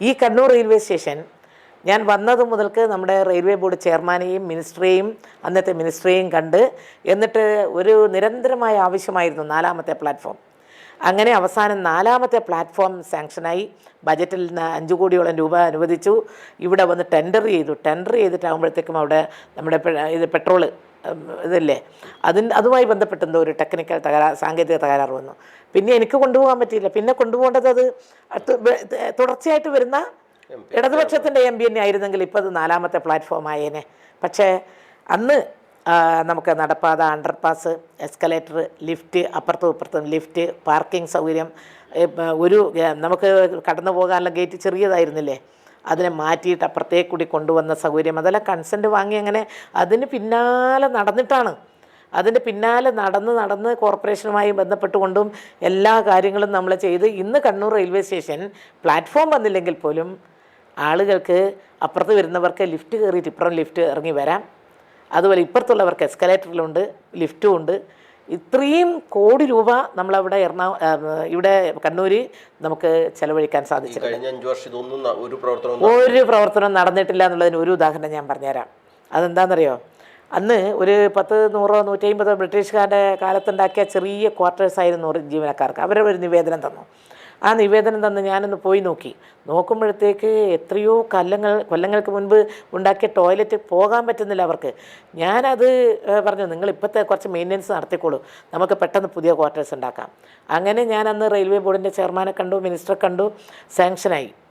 ഈ കണ്ണൂർ റെയിൽവേ സ്റ്റേഷൻ ഞാൻ വന്നത് മുതൽക്ക് നമ്മുടെ റെയിൽവേ ബോർഡ് ചെയർമാനെയും അന്നത്തെ മിനിസ്റ്ററെയും കണ്ട്, എന്നിട്ട് ഒരു നിരന്തരമായ ആവശ്യമായിരുന്നു 4ാമത്തെ പ്ലാറ്റ്ഫോം. അങ്ങനെ അവസാനം 4ാമത്തെ പ്ലാറ്റ്ഫോം സാങ്ഷനായി. ബജറ്റിൽ നിന്ന് 5 കോടിയോളം രൂപ അനുവദിച്ചു. ഇവിടെ വന്ന് ടെൻഡർ ചെയ്തിട്ടാകുമ്പോഴത്തേക്കും അവിടെ നമ്മുടെ പെട്രോള് ഇതല്ലേ, അതുമായി ബന്ധപ്പെട്ടെന്തോ ഒരു ടെക്നിക്കൽ സാങ്കേതിക തകരാറ് വന്നു. പിന്നെ എനിക്ക് കൊണ്ടുപോകാൻ പറ്റിയില്ല. പിന്നെ കൊണ്ടുപോകേണ്ടത് അത് തുടർച്ചയായിട്ട് വരുന്ന ഇടതുപക്ഷത്തിൻ്റെ MP തന്നെ ആയിരുന്നെങ്കിൽ ഇപ്പോൾ അത് 4ാമത്തെ പ്ലാറ്റ്ഫോം ആയേനെ. പക്ഷേ അന്ന് നമുക്ക് നടപ്പാത, അണ്ടർപാസ്, എസ്കലേറ്റർ, ലിഫ്റ്റ്, അപ്പുറത്തും ഇപ്പുറത്തും ലിഫ്റ്റ്, പാർക്കിംഗ് സൗകര്യം, ഒരു നമുക്ക് കടന്നു പോകാനുള്ള ഗേറ്റ് ചെറിയതായിരുന്നില്ലേ, അതിനെ മാറ്റിയിട്ട് അപ്പുറത്തേക്ക് കൂടി കൊണ്ടുവന്ന സൗകര്യം, അതെല്ലാം കൺസെൻറ്റ് വാങ്ങി. അങ്ങനെ അതിന് പിന്നാലെ നടന്ന് കോർപ്പറേഷനുമായി ബന്ധപ്പെട്ടുകൊണ്ടും എല്ലാ കാര്യങ്ങളും നമ്മൾ ചെയ്ത് ഇന്ന് കണ്ണൂർ റെയിൽവേ സ്റ്റേഷൻ പ്ലാറ്റ്ഫോം വന്നില്ലെങ്കിൽ പോലും ആളുകൾക്ക് അപ്പുറത്ത് വരുന്നവർക്ക് ലിഫ്റ്റ് കയറിയിട്ട് ഇപ്പുറം ലിഫ്റ്റ് ഇറങ്ങി വരാം. അതുപോലെ ഇപ്പുറത്തുള്ളവർക്ക് എസ്കലേറ്ററിലുണ്ട്, ലിഫ്റ്റും ഉണ്ട്. ഇത്രയും കോടി രൂപ നമ്മളവിടെ ഇവിടെ കണ്ണൂര് നമുക്ക് ചെലവഴിക്കാൻ സാധിച്ചിട്ടുണ്ട്. ഒരു പ്രവർത്തനം നടന്നിട്ടില്ല എന്നുള്ളതിന് ഒരു ഉദാഹരണം ഞാൻ പറഞ്ഞുതരാം. അതെന്താണെന്നറിയോ? അന്ന് ഒരു 10, 100, 150 ബ്രിട്ടീഷുകാരുടെ കാലത്തുണ്ടാക്കിയ ചെറിയ ക്വാർട്ടേഴ്സായിരുന്നു ജീവനക്കാർക്ക്. അവരൊരു നിവേദനം തന്നു. ആ നിവേദനം തന്ന് ഞാനൊന്ന് പോയി നോക്കുമ്പോഴത്തേക്ക് എത്രയോ കൊല്ലങ്ങൾക്ക് മുൻപ് ഉണ്ടാക്കിയ ടോയ്ലറ്റ് പോകാൻ പറ്റുന്നില്ല അവർക്ക്. ഞാനത് പറഞ്ഞു, നിങ്ങൾ ഇപ്പോഴത്തെ കുറച്ച് മെയിൻ്റനൻസ് നടത്തിക്കോളൂ, നമുക്ക് പെട്ടെന്ന് പുതിയ ക്വാർട്ടേഴ്സ് ഉണ്ടാക്കാം. അങ്ങനെ ഞാൻ അന്ന് റെയിൽവേ ബോർഡിൻ്റെ ചെയർമാനെ കണ്ടു, മിനിസ്റ്ററെ കണ്ടു,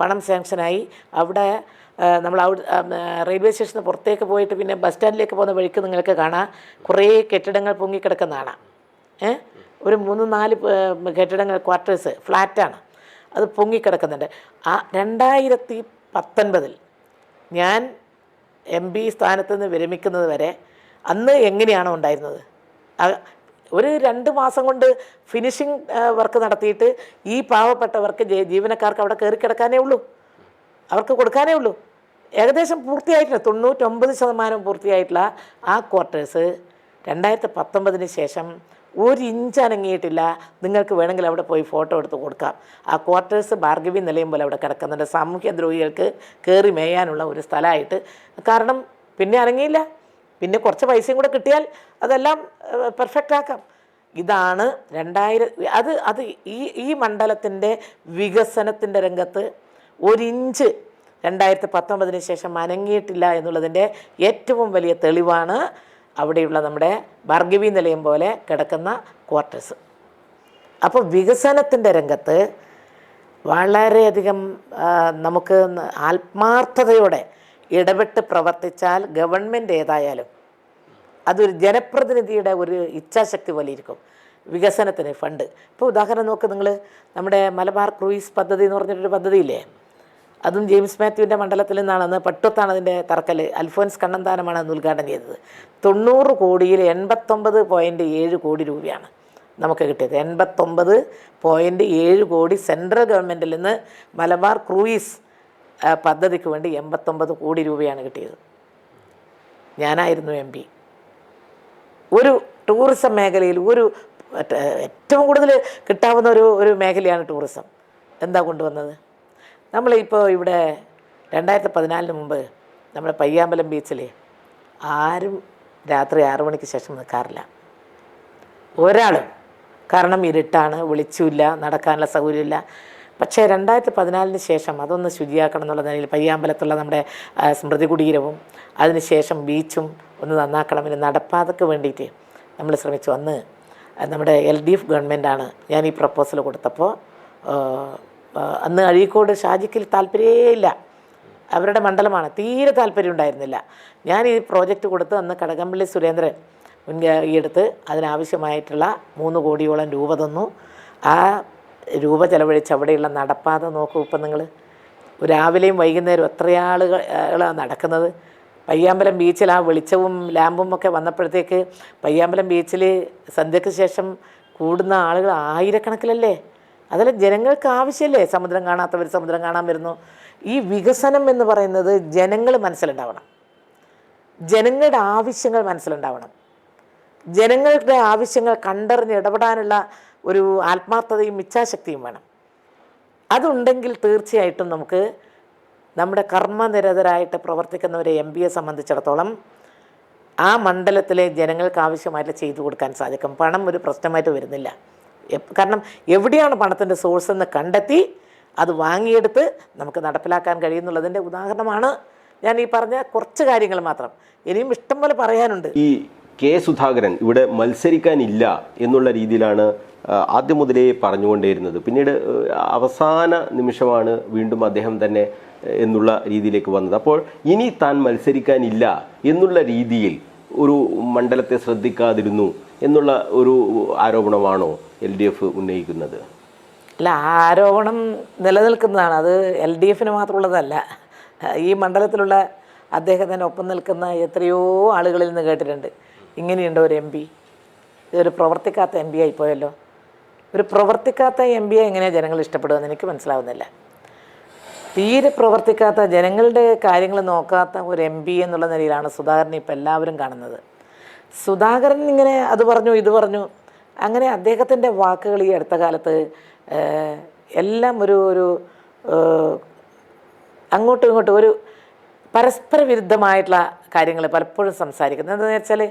പണം സാങ്ഷനായി. അവിടെ നമ്മൾ റെയിൽവേ സ്റ്റേഷന് പുറത്തേക്ക് പോയിട്ട് പിന്നെ ബസ് സ്റ്റാൻഡിലേക്ക് പോകുന്ന വഴിക്ക് നിങ്ങൾക്ക് കാണാം കുറേ കെട്ടിടങ്ങൾ പൊങ്ങിക്കിടക്കുന്നതാണ്. ഒരു 3-4 കെട്ടിടങ്ങൾ, ക്വാർട്ടേഴ്സ്, ഫ്ലാറ്റാണ്, അത് പൊങ്ങിക്കിടക്കുന്നുണ്ട്. 2019 ഞാൻ MP സ്ഥാനത്ത് നിന്ന് വിരമിക്കുന്നത് വരെ അന്ന് എങ്ങനെയാണോ ഉണ്ടായിരുന്നത്, ഒരു 2 മാസം കൊണ്ട് ഫിനിഷിംഗ് വർക്ക് നടത്തിയിട്ട് ഈ പാവപ്പെട്ടവർക്ക്, ജീവനക്കാർക്ക് അവിടെ കയറി കിടക്കാനേ ഉള്ളൂ, അവർക്ക് കൊടുക്കാനേ ഉള്ളൂ. ഏകദേശം പൂർത്തിയായിട്ടില്ല, 99% പൂർത്തിയായിട്ടുള്ള ആ ക്വാർട്ടേഴ്സ് 2019 ശേഷം 1 ഇഞ്ച് അനങ്ങിയിട്ടില്ല. നിങ്ങൾക്ക് വേണമെങ്കിൽ അവിടെ പോയി ഫോട്ടോ എടുത്ത് കൊടുക്കാം. ആ ക്വാർട്ടേഴ്സ് ഭാർഗവി നിലയം പോലെ അവിടെ കിടക്കുന്നുണ്ട്, സാമൂഹ്യ ദ്രോഹികൾക്ക് കയറി മേയാനുള്ള ഒരു സ്ഥലമായിട്ട്. കാരണം പിന്നെ അനങ്ങിയില്ല, പിന്നെ കുറച്ച് പൈസയും കൂടെ കിട്ടിയാൽ അതെല്ലാം പെർഫെക്റ്റ് ആക്കാം. ഇതാണ് 2000 അത് ഈ മണ്ഡലത്തിൻ്റെ വികസനത്തിൻ്റെ രംഗത്ത് 1 ഇഞ്ച് 2019 ശേഷം അനങ്ങിയിട്ടില്ല എന്നുള്ളതിൻ്റെ ഏറ്റവും വലിയ തെളിവാണ് അവിടെയുള്ള നമ്മുടെ ഭാർഗവി നിലയം പോലെ കിടക്കുന്ന ക്വാർട്ടേഴ്സ്. അപ്പോൾ വികസനത്തിൻ്റെ രംഗത്ത് വളരെയധികം നമുക്ക് ആത്മാർത്ഥതയോടെ ഇടപെട്ട് പ്രവർത്തിച്ചാൽ ഗവൺമെൻറ് ഏതായാലും അതൊരു ജനപ്രതിനിധിയുടെ ഒരു ഇച്ഛാശക്തി പോലെ ഇരിക്കും. വികസനത്തിന് ഫണ്ട്, ഇപ്പോൾ ഉദാഹരണം നോക്ക് നിങ്ങൾ, നമ്മുടെ മലബാർ ക്രൂയിസ് പദ്ധതി എന്ന് പറഞ്ഞിട്ടൊരു പദ്ധതിയില്ലേ, അതും ജെയിംസ് മാത്യുവിൻ്റെ മണ്ഡലത്തിൽ നിന്നാണ്. അന്ന് പട്ടത്താണ് അതിൻ്റെ തറക്കൽ. അൽഫോൻസ് കണ്ണന്താനമാണ് അന്ന് ഉദ്ഘാടനം ചെയ്തത്. 90 കോടിയിൽ 89.7 കോടി രൂപയാണ് നമുക്ക് കിട്ടിയത്. 89.7 കോടി സെൻട്രൽ ഗവൺമെൻറ്റിൽ നിന്ന് മലബാർ ക്രൂയിസ് പദ്ധതിക്ക് വേണ്ടി 89 കോടി രൂപയാണ് കിട്ടിയത്. ഞാനായിരുന്നു MP. ഒരു ടൂറിസം മേഖലയിൽ ഏറ്റവും കൂടുതൽ കിട്ടാവുന്ന ഒരു മേഖലയാണ് ടൂറിസം. എന്താ കൊണ്ടുവന്നത്? നമ്മളിപ്പോൾ ഇവിടെ 2014 മുമ്പ് നമ്മുടെ പയ്യാമ്പലം ബീച്ചിൽ ആരും രാത്രി 6 മണിക്ക് ശേഷം നിൽക്കാറില്ല, ഒരാളും. കാരണം ഇരുട്ടാണ്, വെളിച്ചമില്ല, നടക്കാനുള്ള സൗകര്യമില്ല. പക്ഷേ 2014 ശേഷം അതൊന്ന് ശുചിയാക്കണം എന്നുള്ള നിലയിൽ പയ്യാമ്പലത്തുള്ള നമ്മുടെ സ്മൃതി കുടീരവും അതിനുശേഷം ബീച്ചും ഒന്ന് നന്നാക്കണം. പിന്നെ നടപ്പാതയ്ക്ക് വേണ്ടിയിട്ട് നമ്മൾ ശ്രമിച്ചു. അന്ന് നമ്മുടെ LDF ഗവൺമെൻറ്റാണ് ഞാൻ ഈ പ്രപ്പോസൽ കൊടുത്തപ്പോൾ അന്ന് അഴീക്കോട് ഷാജിക്ക് താല്പര്യമേ ഇല്ല, അവരുടെ മണ്ഡലമാണ്, തീരെ താല്പര്യം ഉണ്ടായിരുന്നില്ല. ഞാൻ ഈ പ്രോജക്റ്റ് കൊടുത്ത് അന്ന് കടകംപള്ളി സുരേന്ദ്രൻ മുൻകൈയെടുത്ത് അതിനാവശ്യമായിട്ടുള്ള 3 കോടിയോളം രൂപ തന്നു. ആ രൂപ ചെലവഴിച്ച് അവിടെയുള്ള നടപ്പാത നോക്കൂ. ഇപ്പം നിങ്ങൾ രാവിലെയും വൈകുന്നേരം എത്രയാളുകളാണ് നടക്കുന്നത്. പയ്യാമ്പലം ബീച്ചിൽ ആ വെളിച്ചവും ലാമ്പും ഒക്കെ വന്നപ്പോഴത്തേക്ക് പയ്യാമ്പലം ബീച്ചിൽ സന്ധ്യയ്ക്ക് ശേഷം കൂടുന്ന ആളുകൾ ആയിരക്കണക്കിലല്ലേ. അതെല്ലാം ജനങ്ങൾക്ക് ആവശ്യമല്ലേ. സമുദ്രം കാണാത്തവർ സമുദ്രം കാണാൻ വരുന്നു. ഈ വികസനം എന്ന് പറയുന്നത് ജനങ്ങൾ മനസ്സിലുണ്ടാവണം, ജനങ്ങളുടെ ആവശ്യങ്ങൾ മനസ്സിലുണ്ടാവണം, ജനങ്ങളുടെ ആവശ്യങ്ങൾ കണ്ടറിഞ്ഞ് ഇടപെടാനുള്ള ഒരു ആത്മാർത്ഥതയും ഇച്ഛാശക്തിയും വേണം. അതുണ്ടെങ്കിൽ തീർച്ചയായിട്ടും നമുക്ക് നമ്മുടെ കർമ്മനിരതരായിട്ട് പ്രവർത്തിക്കുന്ന ഒരു MPയെ സംബന്ധിച്ചിടത്തോളം ആ മണ്ഡലത്തിലെ ജനങ്ങൾക്ക് ആവശ്യമായിട്ട് ചെയ്തു കൊടുക്കാൻ സാധിക്കും. പണം ഒരു പ്രശ്നമായിട്ട് വരുന്നില്ല. കാരണം എവിടെയാണ് പണത്തിൻ്റെ സോഴ്സ് എന്ന് കണ്ടെത്തി അത് വാങ്ങിയെടുത്ത് നമുക്ക് നടപ്പിലാക്കാൻ കഴിയുന്നുള്ളതിൻ്റെ ഉദാഹരണമാണ് ഞാൻ ഈ പറഞ്ഞ കുറച്ച് കാര്യങ്ങൾ മാത്രം. ഇനിയും ഇഷ്ടം പോലെ പറയാനുണ്ട്. ഈ കെ സുധാകരൻ ഇവിടെ മത്സരിക്കാനില്ല എന്നുള്ള രീതിയിലാണ് ആദ്യം മുതലേ പറഞ്ഞുകൊണ്ടേയിരുന്നത്. പിന്നീട് അവസാന നിമിഷമാണ് വീണ്ടും അദ്ദേഹം തന്നെ എന്നുള്ള രീതിയിലേക്ക് വന്നത്. അപ്പോൾ ഇനി താൻ മത്സരിക്കാനില്ല എന്നുള്ള രീതിയിൽ ഒരു മണ്ഡലത്തെ ശ്രദ്ധിക്കാതിരുന്നു എന്നുള്ള ഒരു ആരോപണമാണോ LDF ഉന്നയിക്കുന്നത്? അല്ല, ആരോപണം നിലനിൽക്കുന്നതാണ്. അത് LDFന് മാത്രമുള്ളതല്ല. ഈ മണ്ഡലത്തിലുള്ള അദ്ദേഹത്തിന് ഒപ്പം നിൽക്കുന്ന എത്രയോ ആളുകളിൽ നിന്ന് കേട്ടിട്ടുണ്ട്, ഇങ്ങനെയുണ്ട് ഒരു MP, ഇതൊരു പ്രവർത്തിക്കാത്ത MP ആയിപ്പോയല്ലോ. ഒരു പ്രവർത്തിക്കാത്ത MPയെ എങ്ങനെയാണ് ജനങ്ങൾ ഇഷ്ടപ്പെടുകയെന്ന് എനിക്ക് മനസ്സിലാവുന്നില്ല. തീരെ പ്രവർത്തിക്കാത്ത, ജനങ്ങളുടെ കാര്യങ്ങൾ നോക്കാത്ത ഒരു MP എന്നുള്ള നിലയിലാണ് സുധാകരനെ ഇപ്പോൾ എല്ലാവരും കാണുന്നത്. സുധാകരൻ ഇങ്ങനെ അത് പറഞ്ഞു ഇത് പറഞ്ഞു, അങ്ങനെ അദ്ദേഹത്തിൻ്റെ വാക്കുകൾ ഈ അടുത്ത കാലത്ത് എല്ലാം ഒരു അങ്ങോട്ടും ഇങ്ങോട്ടും ഒരു പരസ്പര വിരുദ്ധമായിട്ടുള്ള കാര്യങ്ങൾ പലപ്പോഴും സംസാരിക്കുന്നത്. എന്താണെന്ന് വെച്ചാൽ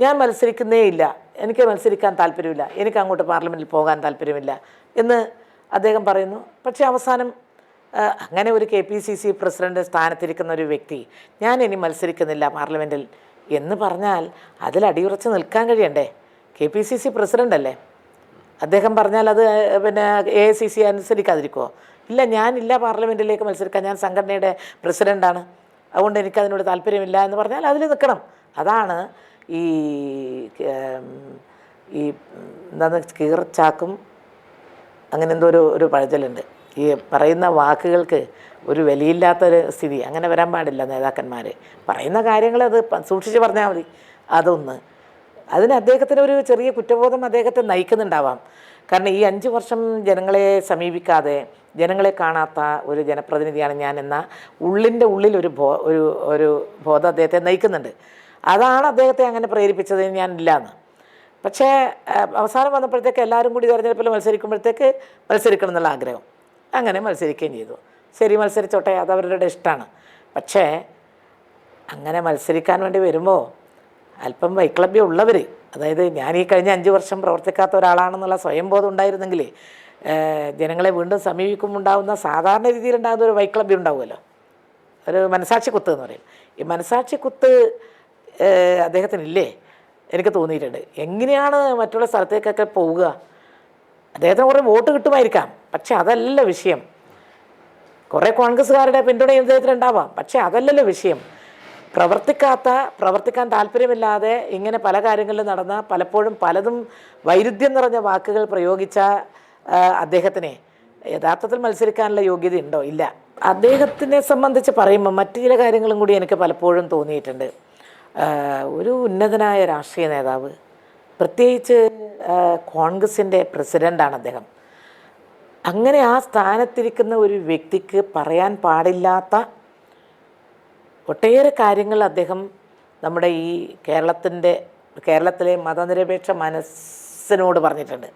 ഞാൻ മത്സരിക്കുന്നേ ഇല്ല, എനിക്ക് മത്സരിക്കാൻ താല്പര്യമില്ല, എനിക്ക് അങ്ങോട്ട് പാർലമെൻറ്റിൽ പോകാൻ താല്പര്യമില്ല എന്ന് അദ്ദേഹം പറയുന്നു. പക്ഷേ അവസാനം അങ്ങനെ ഒരു KPCC പ്രസിഡൻ്റ് സ്ഥാനത്തിരിക്കുന്ന ഒരു വ്യക്തി ഞാൻ ഇനി മത്സരിക്കുന്നില്ല പാർലമെൻറ്റിൽ എന്ന് പറഞ്ഞാൽ അതിൽ അടിയുറച്ച് നിൽക്കാൻ കഴിയണ്ടേ? KPCC പ്രസിഡൻ്റ് അല്ലേ അദ്ദേഹം. പറഞ്ഞാൽ അത് പിന്നെ AICC അനുസരിക്കാതിരിക്കുമോ? ഇല്ല, ഞാനില്ല പാർലമെൻറ്റിലേക്ക് മത്സരിക്കാൻ, ഞാൻ സംഘടനയുടെ പ്രസിഡൻ്റാണ്, അതുകൊണ്ട് എനിക്കതിനോട് താല്പര്യമില്ല എന്ന് പറഞ്ഞാൽ അതിൽ നിൽക്കണം. അതാണ് ഈ എന്താണ് കീറച്ചാക്കും അങ്ങനെ എന്തോ ഒരു പഴഞ്ചൊല്ലുണ്ട്. ഈ പറയുന്ന വാക്കുകൾക്ക് ഒരു വിലയില്ലാത്തൊരു സ്ഥിതി അങ്ങനെ വരാൻ പാടില്ല. നേതാക്കന്മാർ പറയുന്ന കാര്യങ്ങൾ അത് സൂക്ഷിച്ച് പറഞ്ഞാൽ മതി. അതൊന്ന് അതിന് അദ്ദേഹത്തിന് ഒരു ചെറിയ കുറ്റബോധം അദ്ദേഹത്തെ നയിക്കുന്നുണ്ടാവാം. കാരണം ഈ 5 വർഷം ജനങ്ങളെ സമീപിക്കാതെ ജനങ്ങളെ കാണാത്ത ഒരു ജനപ്രതിനിധിയാണ് ഞാൻ എന്ന ഉള്ളിൻ്റെ ഉള്ളിൽ ഒരു ബോധം അദ്ദേഹത്തെ നയിക്കുന്നുണ്ട്. അതാണ് അദ്ദേഹത്തെ അങ്ങനെ പ്രേരിപ്പിച്ചത് ഞാനില്ലാന്ന്. പക്ഷേ അവസാനം വന്നപ്പോഴത്തേക്ക് എല്ലാവരും കൂടി തെരഞ്ഞെടുപ്പിൽ മത്സരിക്കുമ്പോഴത്തേക്ക് മത്സരിക്കണം എന്നുള്ള ആഗ്രഹം, അങ്ങനെ മത്സരിക്കുകയും ചെയ്തു. ശരി, മത്സരിച്ചോട്ടെ, അതവരുടെ ഇഷ്ടമാണ്. പക്ഷേ അങ്ങനെ മത്സരിക്കാൻ വേണ്ടി വരുമ്പോൾ അല്പം വൈക്ലഭ്യം ഉള്ളവർ, അതായത് ഞാൻ ഈ കഴിഞ്ഞ 5 വർഷം പ്രവർത്തിക്കാത്ത ഒരാളാണെന്നുള്ള സ്വയം ബോധം ഉണ്ടായിരുന്നെങ്കിൽ ജനങ്ങളെ വീണ്ടും സമീപിക്കുമ്പോൾ ഉണ്ടാകുന്ന സാധാരണ രീതിയിലുണ്ടാകുന്ന ഒരു വൈക്ലഭ്യം ഉണ്ടാവുമല്ലോ, ഒരു മനസാക്ഷി കുത്ത് എന്ന് പറയും. ഈ മനസാക്ഷി കുത്ത് അദ്ദേഹത്തിനില്ലേ എനിക്ക് തോന്നിയിട്ടുണ്ട്. എങ്ങനെയാണ് മറ്റുള്ള സ്ഥലത്തേക്കൊക്കെ പോവുക? അദ്ദേഹത്തിന് കുറേ വോട്ട് കിട്ടുമായിരിക്കാം, പക്ഷെ അതല്ല വിഷയം. കുറേ കോൺഗ്രസ്സുകാരുടെ പിന്തുണ അദ്ദേഹത്തിനുണ്ടാവാം, പക്ഷേ അതല്ലല്ലോ വിഷയം. പ്രവർത്തിക്കാൻ താല്പര്യമില്ലാതെ ഇങ്ങനെ പല കാര്യങ്ങളിലും നടന്ന, പലപ്പോഴും പലതും വൈരുദ്ധ്യം നിറഞ്ഞ വാക്കുകൾ പ്രയോഗിച്ച അദ്ദേഹത്തിന് യഥാർത്ഥത്തിൽ മത്സരിക്കാനുള്ള യോഗ്യത ഉണ്ടോ? ഇല്ല. അദ്ദേഹത്തിനെ സംബന്ധിച്ച് പറയുമ്പോൾ മറ്റു ചില കാര്യങ്ങളും കൂടി എനിക്ക് പലപ്പോഴും തോന്നിയിട്ടുണ്ട്. ഒരു ഉന്നതനായ രാഷ്ട്രീയ നേതാവ്, പ്രത്യേകിച്ച് കോൺഗ്രസിൻ്റെ പ്രസിഡൻ്റാണ് അദ്ദേഹം. അങ്ങനെ ആ സ്ഥാനത്തിരിക്കുന്ന ഒരു വ്യക്തിക്ക് പറയാൻ പാടില്ലാത്ത ഒട്ടേറെ കാര്യങ്ങൾ അദ്ദേഹം നമ്മുടെ ഈ കേരളത്തിലെ മതനിരപേക്ഷ മനസ്സിനോട് പറഞ്ഞിട്ടുണ്ട്.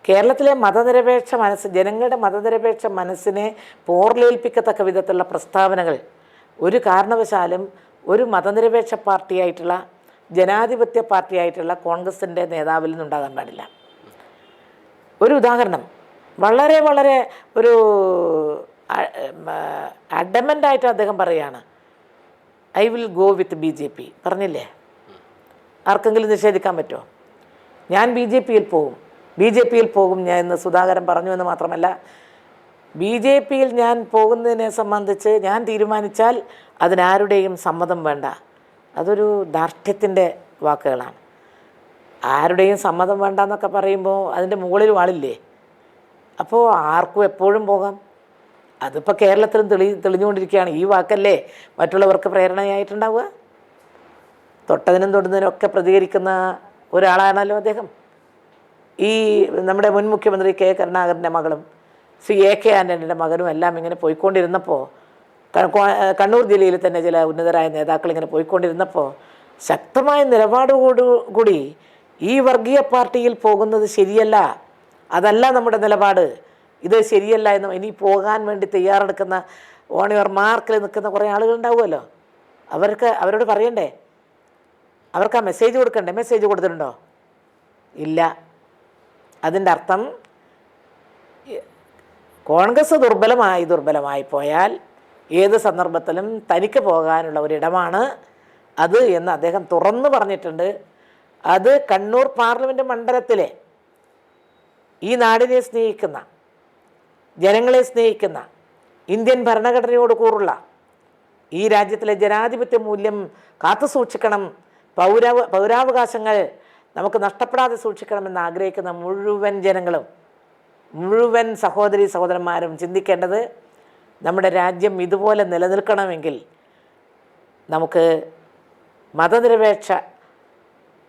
കേരളത്തിലെ മതനിരപേക്ഷ മനസ്സ്, ജനങ്ങളുടെ മതനിരപേക്ഷ മനസ്സിനെ പോർലേൽപ്പിക്കത്തക്ക വിധത്തിലുള്ള പ്രസ്താവനകൾ ഒരു കാരണവശാലും ഒരു മതനിരപേക്ഷ പാർട്ടിയായിട്ടുള്ള, ജനാധിപത്യ പാർട്ടിയായിട്ടുള്ള കോൺഗ്രസിൻ്റെ നേതാവിൽ നിന്നുണ്ടാകാൻ പാടില്ല. ഒരു ഉദാഹരണം, വളരെ വളരെ ഒരു അഡമൻ്റായിട്ട് അദ്ദേഹം പറയുകയാണ്, I will go with BJP. പറഞ്ഞില്ലേ? ആർക്കെങ്കിലും നിഷേധിക്കാൻ പറ്റുമോ? ഞാൻ BJPയിൽ പോകും, BJP-യിൽ പോകും ഞാൻ എന്ന് സുധാകരൻ പറഞ്ഞു എന്ന് മാത്രമല്ല, BJP-യിൽ ഞാൻ പോകുന്നതിനെ സംബന്ധിച്ച് ഞാൻ തീരുമാനിച്ചാൽ അതിനാരുടെയും സമ്മതം വേണ്ട. അതൊരു ധാർഷ്ട്യത്തിൻ്റെ വാക്കുകളാണ്. ആരുടെയും സമ്മതം വേണ്ട എന്നൊക്കെ പറയുമ്പോൾ അതിൻ്റെ മുകളിൽ ആളില്ലേ? അപ്പോൾ ആർക്കും എപ്പോഴും പോകാം. അതിപ്പോൾ കേരളത്തിലും തെളിഞ്ഞുകൊണ്ടിരിക്കുകയാണ്. ഈ വാക്കല്ലേ മറ്റുള്ളവർക്ക് പ്രേരണയായിട്ടുണ്ടാവുക? തൊട്ടതിനും തൊടുന്നതിനും ഒക്കെ പ്രതികരിക്കുന്ന ഒരാളാണല്ലോ അദ്ദേഹം. ഈ നമ്മുടെ മുൻ മുഖ്യമന്ത്രി K. കരുണാകരൻ്റെ മകളും ശ്രീ AK ആൻ്റണിയുടെ മകനും എല്ലാം ഇങ്ങനെ പോയിക്കൊണ്ടിരുന്നപ്പോൾ, കണ്ണൂർ ജില്ലയിൽ തന്നെ ചില ഉന്നതരായ നേതാക്കൾ ഇങ്ങനെ പോയിക്കൊണ്ടിരുന്നപ്പോൾ ശക്തമായ നിലപാടോടുകൂടി ഈ വർഗീയ പാർട്ടിയിൽ പോകുന്നത് ശരിയല്ല, അതല്ല നമ്മുടെ നിലപാട്, ഇത് ശരിയല്ല എന്ന് ഇനി പോകാൻ വേണ്ടി തയ്യാറെടുക്കുന്ന ഓൺ യുവർ മാർക്കിൽ നിൽക്കുന്ന കുറേ ആളുകളുണ്ടാവുമല്ലോ. അവരോട് പറയണ്ടേ? അവർക്ക് ആ മെസ്സേജ് കൊടുക്കണ്ടേ? മെസ്സേജ് കൊടുത്തിട്ടുണ്ടോ? ഇല്ല. അതിൻ്റെ അർത്ഥം കോൺഗ്രസ് ദുർബലമായി പോയാൽ ഏത് സന്ദർഭത്തിലും തനിക്ക് പോകാനുള്ള ഒരിടമാണ് അത് എന്ന് അദ്ദേഹം തുറന്നു പറഞ്ഞിട്ടുണ്ട്. അത് കണ്ണൂർ പാർലമെൻറ്റ് മണ്ഡലത്തിലെ ഈ നാടിനെ സ്നേഹിക്കുന്ന, ജനങ്ങളെ സ്നേഹിക്കുന്ന, ഇന്ത്യൻ ഭരണഘടനയോട് കൂറുള്ള, ഈ രാജ്യത്തിലെ ജനാധിപത്യ മൂല്യം കാത്തു സൂക്ഷിക്കണം, പൗരാവകാശങ്ങൾ നമുക്ക് നഷ്ടപ്പെടാതെ സൂക്ഷിക്കണമെന്ന് ആഗ്രഹിക്കുന്ന മുഴുവൻ ജനങ്ങളും, മുഴുവൻ സഹോദരി സഹോദരന്മാരും ചിന്തിക്കേണ്ടത് നമ്മുടെ രാജ്യം ഇതുപോലെ നിലനിൽക്കണമെങ്കിൽ നമുക്ക് മതനിരപേക്ഷ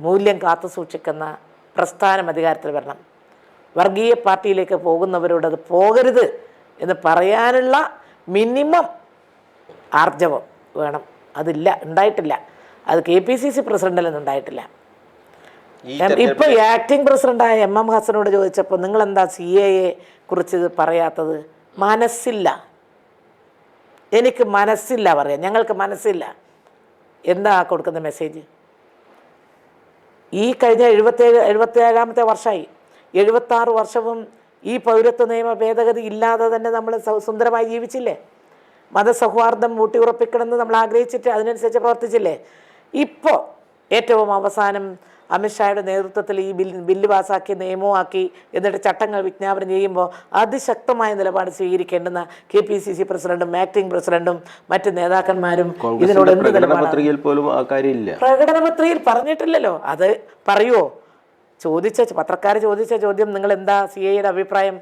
മൂല്യം കാത്തു സൂക്ഷിക്കുന്ന പ്രസ്ഥാനം അധികാരത്തിൽ വരണം. വർഗീയ പാർട്ടിയിലേക്ക് പോകുന്നവരോട് അത് പോകരുത് എന്ന് പറയാനുള്ള മിനിമം ആർജവം വേണം. ഉണ്ടായിട്ടില്ല. അത് KPCC പ്രസിഡന്റിലൊന്നും ഉണ്ടായിട്ടില്ല. ഇപ്പോൾ ആക്ടിംഗ് പ്രസിഡന്റായ MM ഹസനോട് ചോദിച്ചപ്പോൾ നിങ്ങളെന്താ CAA കുറിച്ച് പറയാത്തത്? മനസ്സില്ല, എനിക്ക് മനസ്സില്ല പറയാം, ഞങ്ങൾക്ക് മനസ്സില്ല. എന്താ കൊടുക്കുന്ന മെസ്സേജ്? ഈ കഴിഞ്ഞ 77-ാമത്തെ വർഷമായി, 76 വർഷവും ഈ പൗരത്വ നിയമ ഭേദഗതി ഇല്ലാതെ തന്നെ നമ്മൾ സുന്ദരമായി ജീവിച്ചില്ലേ? മതസൗഹാർദ്ദം ഊട്ടിയുറപ്പിക്കണമെന്ന് നമ്മൾ ആഗ്രഹിച്ചിട്ട് അതിനനുസരിച്ച് പ്രവർത്തിച്ചില്ലേ? ഇപ്പോൾ ഏറ്റവും അവസാനം അമിത്ഷായുടെ നേതൃത്വത്തിൽ ഈ ബില്ല് പാസ്സാക്കി നിയമമാക്കി എന്നിട്ട് ചട്ടങ്ങൾ വിജ്ഞാപനം ചെയ്യുമ്പോൾ അതിശക്തമായ നിലപാട് സ്വീകരിക്കേണ്ടുന്ന KPCC പ്രസിഡന്റും ആക്ടിംഗ് പ്രസിഡന്റും മറ്റ് നേതാക്കന്മാരും ഇതിനോട് എന്ത് പ്രകടനപത്രികയിൽ പറഞ്ഞിട്ടില്ലല്ലോ. അത് പറയുമോ? പത്രക്കാർ ചോദിച്ച ചോദ്യം നിങ്ങൾ എന്താ CAA അഭിപ്രായം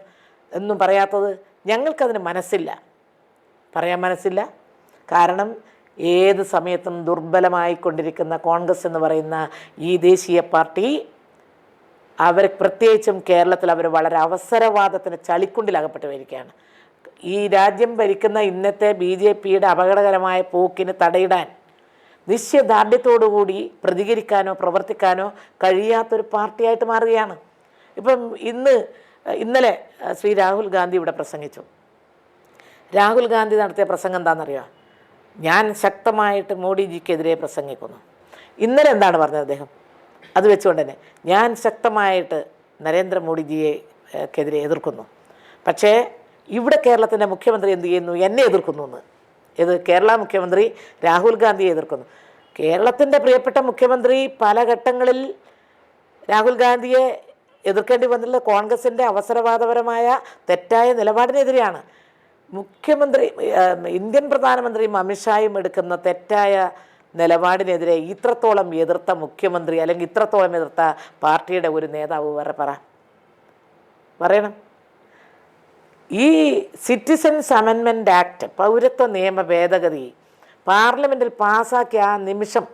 എന്നും പറയാത്തത്? ഞങ്ങൾക്കതിന് മനസ്സില്ല, പറയാൻ മനസ്സില്ല. കാരണം ഏത് സമയത്തും ദുർബലമായിക്കൊണ്ടിരിക്കുന്ന കോൺഗ്രസ് എന്ന് പറയുന്ന ഈ ദേശീയ പാർട്ടി, അവർ പ്രത്യേകിച്ചും കേരളത്തിൽ അവർ വളരെ അവസരവാദത്തിന് ചളിക്കുണ്ടിലകപ്പെട്ട് വരികയാണ്. ഈ രാജ്യം ഭരിക്കുന്ന ഇന്നത്തെ BJP-യുടെ അപകടകരമായ പോക്കിന് തടയിടാൻ നിശ്ചയദാർഢ്യത്തോടുകൂടി പ്രതികരിക്കാനോ പ്രവർത്തിക്കാനോ കഴിയാത്തൊരു പാർട്ടിയായിട്ട് മാറുകയാണ്. ഇപ്പം ഇന്നലെ ശ്രീ രാഹുൽ ഗാന്ധി ഇവിടെ പ്രസംഗിച്ചു. രാഹുൽ ഗാന്ധി നടത്തിയ പ്രസംഗം എന്താണെന്നറിയോ? ഞാൻ ശക്തമായിട്ട് മോഡിജിക്കെതിരെ പ്രസംഗിക്കുന്നു. ഇന്നലെ എന്താണ് പറഞ്ഞത് അദ്ദേഹം? അത് വെച്ചുകൊണ്ട് തന്നെ ഞാൻ ശക്തമായിട്ട് നരേന്ദ്രമോദിജിയെക്കെതിരെ എതിർക്കുന്നു. പക്ഷേ ഇവിടെ കേരളത്തിൻ്റെ മുഖ്യമന്ത്രി എന്ത് ചെയ്യുന്നു? എന്നെ എതിർക്കുന്നു എന്ന്. കേരള മുഖ്യമന്ത്രി രാഹുൽ ഗാന്ധിയെ എതിർക്കുന്നു. കേരളത്തിൻ്റെ പ്രിയപ്പെട്ട മുഖ്യമന്ത്രി പല ഘട്ടങ്ങളിൽ രാഹുൽ ഗാന്ധിയെ എതിർക്കേണ്ടി വന്നിട്ടുള്ള കോൺഗ്രസിൻ്റെ അവസരവാദപരമായ തെറ്റായ നിലപാടിനെതിരെയാണ്. ഇന്ത്യൻ പ്രധാനമന്ത്രിയും അമിത്ഷായും എടുക്കുന്ന തെറ്റായ നിലപാടിനെതിരെ ഇത്രത്തോളം എതിർത്ത മുഖ്യമന്ത്രി അല്ലെങ്കിൽ ഇത്രത്തോളം എതിർത്ത പാർട്ടിയുടെ ഒരു നേതാവ് പറയണം. ഈ സിറ്റിസൺസ് അമെൻമെൻറ്റ് ആക്ട്, പൗരത്വ നിയമ ഭേദഗതി പാർലമെൻറ്റിൽ പാസ്സാക്കിയ ആ നിമിഷം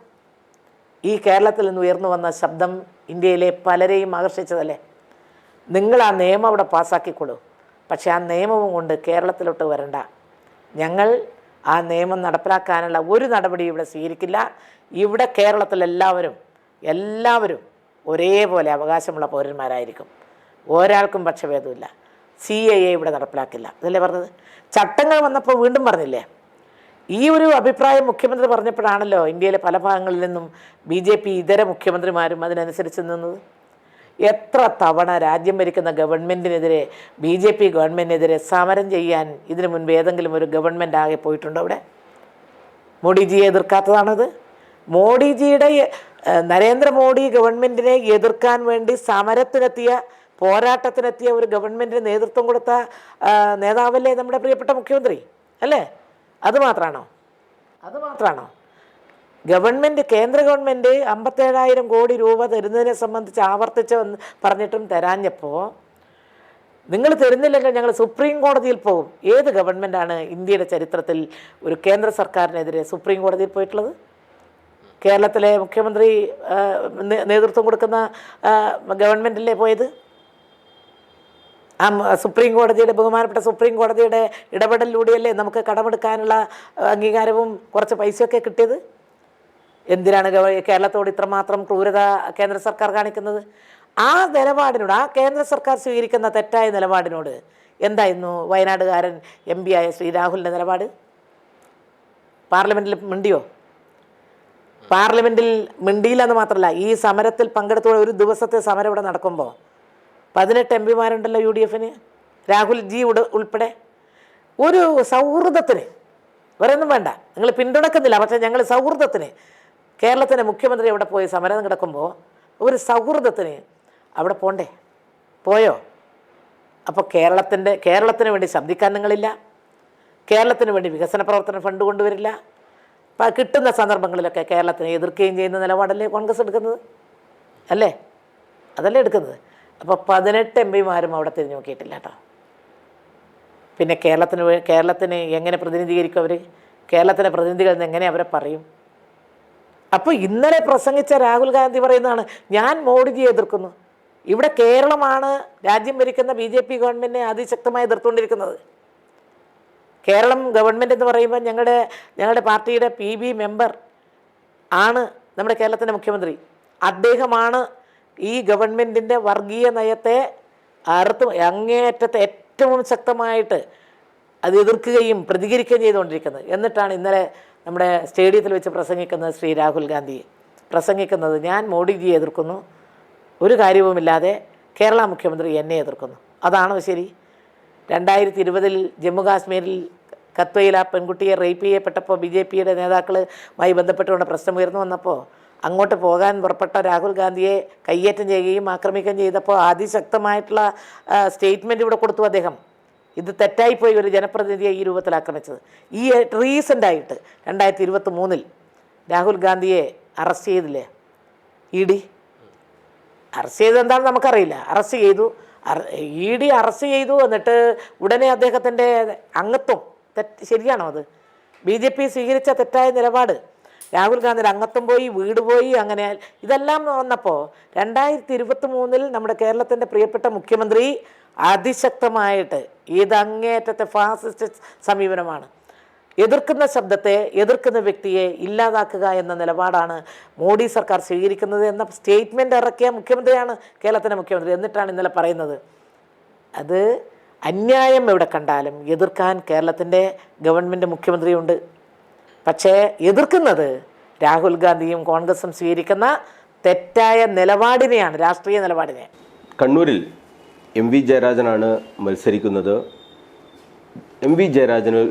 ഈ കേരളത്തിൽ നിന്ന് ഉയർന്നു വന്ന ശബ്ദം ഇന്ത്യയിലെ പലരെയും ആകർഷിച്ചതല്ലേ? നിങ്ങൾ ആ നിയമം അവിടെ പാസ്സാക്കിക്കൊള്ളൂ, പക്ഷേ ആ നിയമവും കൊണ്ട് കേരളത്തിലോട്ട് വരണ്ട. ഞങ്ങൾ ആ നിയമം നടപ്പിലാക്കാനുള്ള ഒരു നടപടി ഇവിടെ സ്വീകരിക്കില്ല. ഇവിടെ കേരളത്തിലെല്ലാവരും ഒരേപോലെ അവകാശമുള്ള പൗരന്മാരായിരിക്കും. ഒരാൾക്കും പക്ഷഭേദമില്ല. CAA ഇവിടെ നടപ്പിലാക്കില്ല. അതല്ലേ പറഞ്ഞത്? ചട്ടങ്ങൾ വന്നപ്പോൾ വീണ്ടും പറഞ്ഞില്ലേ? ഈ ഒരു അഭിപ്രായം മുഖ്യമന്ത്രി പറഞ്ഞപ്പോഴാണല്ലോ ഇന്ത്യയിലെ പല ഭാഗങ്ങളിൽ നിന്നും BJP ഇതര മുഖ്യമന്ത്രിമാരും അതിനനുസരിച്ച് നിന്നത്. എത്ര തവണ രാജ്യം ഭരിക്കുന്ന ഗവൺമെൻറ്റിനെതിരെ BJP ഗവൺമെൻറ്റിനെതിരെ സമരം ചെയ്യാൻ ഇതിനു മുൻപ് ഏതെങ്കിലും ഒരു ഗവൺമെൻറ് ആകെ പോയിട്ടുണ്ടോ? അവിടെ മോഡിജിയെ എതിർക്കാത്തതാണത്. നരേന്ദ്രമോദി ഗവൺമെൻറ്റിനെ എതിർക്കാൻ വേണ്ടി സമരത്തിനെത്തിയ പോരാട്ടത്തിനെത്തിയ ഒരു ഗവൺമെൻറ്റിന് നേതൃത്വം കൊടുത്ത നേതാവല്ലേ നമ്മുടെ പ്രിയപ്പെട്ട മുഖ്യമന്ത്രി അല്ലേ? അത് മാത്രമാണോ ഗവൺമെൻറ്, കേന്ദ്ര ഗവൺമെൻറ് 57,000 കോടി രൂപ തരുന്നതിനെ സംബന്ധിച്ച് ആവർത്തിച്ച് പറഞ്ഞിട്ടും തരാഞ്ഞപ്പോൾ നിങ്ങൾ തരുന്നില്ലെങ്കിൽ ഞങ്ങൾ സുപ്രീം കോടതിയിൽ പോകും. ഏത് ഗവൺമെൻറ്റാണ് ഇന്ത്യയുടെ ചരിത്രത്തിൽ ഒരു കേന്ദ്ര സർക്കാരിനെതിരെ സുപ്രീം കോടതിയിൽ പോയിട്ടുള്ളത്? കേരളത്തിലെ മുഖ്യമന്ത്രി നേതൃത്വം കൊടുക്കുന്ന ഗവൺമെൻറ്റല്ലേ പോയത്? ആ സുപ്രീം കോടതിയുടെ, ബഹുമാനപ്പെട്ട സുപ്രീം കോടതിയുടെ ഇടപെടലിലൂടെയല്ലേ നമുക്ക് കടമെടുക്കാനുള്ള അംഗീകാരവും കുറച്ച് പൈസയൊക്കെ കിട്ടിയത്? എന്തിനാണ് കേരളത്തോട് ഇത്രമാത്രം ക്രൂരത കേന്ദ്ര സർക്കാർ കാണിക്കുന്നത്? ആ നിലപാടിനോട്, ആ കേന്ദ്ര സർക്കാർ സ്വീകരിക്കുന്ന തെറ്റായ നിലപാടിനോട് എന്തായിരുന്നു വയനാടുകാരൻ MP ആയ ശ്രീ രാഹുലിൻ്റെ നിലപാട്? പാർലമെൻറ്റിൽ മിണ്ടിയോ? പാർലമെൻറ്റിൽ മിണ്ടിയില്ലെന്ന് മാത്രമല്ല, ഈ സമരത്തിൽ പങ്കെടുത്ത ഒരു ദിവസത്തെ സമരം ഇവിടെ നടക്കുമ്പോൾ 18 MP UDF-ന്, രാഹുൽ ജി ഉൾപ്പെടെ. ഒരു സൗഹൃദത്തിന്, വേറൊന്നും വേണ്ട, നിങ്ങൾ പിന്തുണക്കുന്നില്ല, പക്ഷേ ഞങ്ങൾ സൗഹൃദത്തിന്, കേരളത്തിൻ്റെ മുഖ്യമന്ത്രി അവിടെ പോയി സമരം കിടക്കുമ്പോൾ ഒരു സൗഹൃദത്തിന് അവിടെ പോണ്ടേ? പോയോ? അപ്പോൾ കേരളത്തിന് വേണ്ടി ശബ്ദിക്കാൻ നിങ്ങളില്ല, കേരളത്തിന് വേണ്ടി വികസന പ്രവർത്തന ഫണ്ട് കൊണ്ടുവരില്ല. അപ്പം കിട്ടുന്ന സന്ദർഭങ്ങളിലൊക്കെ കേരളത്തിനെ എതിർക്കുകയും ചെയ്യുന്ന നിലപാടല്ലേ കോൺഗ്രസ് എടുക്കുന്നത്? അല്ലേ? അതല്ലേ എടുക്കുന്നത്? അപ്പോൾ 18 MP അവിടെ തിരിഞ്ഞു നോക്കിയിട്ടില്ല കേട്ടോ. പിന്നെ കേരളത്തിന് എങ്ങനെ പ്രതിനിധീകരിക്കും അവർ? കേരളത്തിലെ പ്രതിനിധികൾ എങ്ങനെ അവരെ പറയും? അപ്പോൾ ഇന്നലെ പ്രസംഗിച്ച രാഹുൽ ഗാന്ധി പറയുന്നതാണ്, ഞാൻ മോഡിജിയെ എതിർക്കുന്നു. ഇവിടെ കേരളമാണ് രാജ്യം ഭരിക്കുന്ന BJP ഗവൺമെൻറ്റിനെ അതിശക്തമായി എതിർത്തുകൊണ്ടിരിക്കുന്നത്. കേരളം ഗവൺമെൻറ് എന്ന് പറയുമ്പോൾ ഞങ്ങളുടെ പാർട്ടിയുടെ PB മെമ്പർ ആണ് നമ്മുടെ കേരളത്തിൻ്റെ മുഖ്യമന്ത്രി. അദ്ദേഹമാണ് ഈ ഗവൺമെൻറ്റിൻ്റെ വർഗീയ നയത്തെ അങ്ങേയറ്റത്തെ ഏറ്റവും ശക്തമായിട്ട് അത് എതിർക്കുകയും പ്രതികരിക്കുകയും ചെയ്തുകൊണ്ടിരിക്കുന്നത്. എന്നിട്ടാണ് ഇന്നലെ നമ്മുടെ സ്റ്റേഡിയത്തിൽ വെച്ച് പ്രസംഗിക്കുന്നത് ശ്രീ രാഹുൽ ഗാന്ധി പ്രസംഗിക്കുന്നത്, ഞാൻ മോഡിജിയെ എതിർക്കുന്നു, ഒരു കാര്യവുമില്ലാതെ കേരള മുഖ്യമന്ത്രി എന്നെ എതിർക്കുന്നു. അതാണോ ശരി? 2020 ജമ്മു കാശ്മീരിൽ കത്വയിൽ ആ പെൺകുട്ടിയെ റേപ്പ് ചെയ്യപ്പെട്ടപ്പോൾ BJPയുടെ നേതാക്കളുമായി ബന്ധപ്പെട്ടുകൊണ്ട് പ്രശ്നം ഉയർന്നു വന്നപ്പോൾ അങ്ങോട്ട് പോകാൻ പുറപ്പെട്ട രാഹുൽ ഗാന്ധിയെ കയ്യേറ്റം ചെയ്യുകയും ആക്രമിക്കുകയും ചെയ്തപ്പോൾ അതിശക്തമായിട്ടുള്ള സ്റ്റേറ്റ്മെൻറ്റ് ഇവിടെ കൊടുത്തു അദ്ദേഹം. ഇത് തെറ്റായിപ്പോയി ഒരു ജനപ്രതിനിധിയെ ഈ രൂപത്തിൽ ആക്രമിച്ചത്. ഈ റീസെൻ്റായിട്ട് 2023 രാഹുൽ ഗാന്ധിയെ അറസ്റ്റ് ചെയ്തില്ലേ ED? അറസ്റ്റ് ചെയ്തത് എന്താണെന്ന് നമുക്കറിയില്ല. അറസ്റ്റ് ചെയ്തു, ED അറസ്റ്റ് ചെയ്തു. എന്നിട്ട് ഉടനെ അദ്ദേഹത്തിൻ്റെ അംഗത്വം ശരിയാണോ? അത് BJP സ്വീകരിച്ച തെറ്റായ നിലപാട്. രാഹുൽ ഗാന്ധിയുടെ അംഗത്വം പോയി, വീട് പോയി, അങ്ങനെ ഇതെല്ലാം വന്നപ്പോൾ 2023 നമ്മുടെ കേരളത്തിൻ്റെ പ്രിയപ്പെട്ട മുഖ്യമന്ത്രി അതിശക്തമായിട്ട് ഇതങ്ങേറ്റത്തെ ഫാസിസ്റ്റ് സമീപനമാണ്. എതിർക്കുന്ന ശബ്ദത്തെ, എതിർക്കുന്ന വ്യക്തിയെ ഇല്ലാതാക്കുക എന്ന നിലപാടാണ് മോഡി സർക്കാർ സ്വീകരിക്കുന്നത് എന്ന സ്റ്റേറ്റ്മെൻറ്റ് ഇറക്കിയ മുഖ്യമന്ത്രിയാണ് കേരളത്തിൻ്റെ മുഖ്യമന്ത്രി. എന്നിട്ടാണ് ഇന്നലെ പറയുന്നത്, അത് അന്യായം എവിടെ കണ്ടാലും എതിർക്കാൻ കേരളത്തിൻ്റെ ഗവൺമെൻറ് മുഖ്യമന്ത്രിയുണ്ട്. പക്ഷേ എതിർക്കുന്നത് രാഹുൽ ഗാന്ധിയും കോൺഗ്രസും സ്വീകരിക്കുന്ന തെറ്റായ നിലപാടിനെയാണ്, രാഷ്ട്രീയ നിലപാടിനെ. കണ്ണൂരിൽ MV ജയരാജനാണ് മത്സരിക്കുന്നത്. MV ജയരാജന്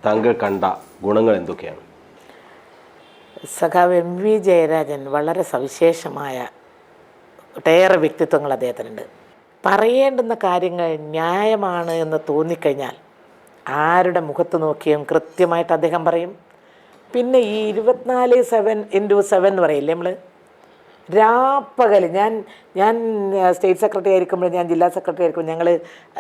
താങ്കൾ കണ്ട ഗുണങ്ങൾ എന്തൊക്കെയാണ്? സഖാവ് MV ജയരാജൻ വളരെ സവിശേഷമായ ഒട്ടേറെ വ്യക്തിത്വങ്ങൾ അദ്ദേഹത്തിനുണ്ട്. പറയേണ്ടുന്ന കാര്യങ്ങൾ ന്യായമാണ് എന്ന് തോന്നിക്കഴിഞ്ഞാൽ ആരുടെ മുഖത്ത് നോക്കിയും കൃത്യമായിട്ട് അദ്ദേഹം പറയും. പിന്നെ ഈ 24/7 എന്ന് പറയില്ലേ നമ്മൾ, രാപ്പകൽ ഞാൻ സ്റ്റേറ്റ് സെക്രട്ടറി ആയിരിക്കുമ്പോൾ, ഞാൻ ജില്ലാ സെക്രട്ടറി ആയിരിക്കും, ഞങ്ങൾ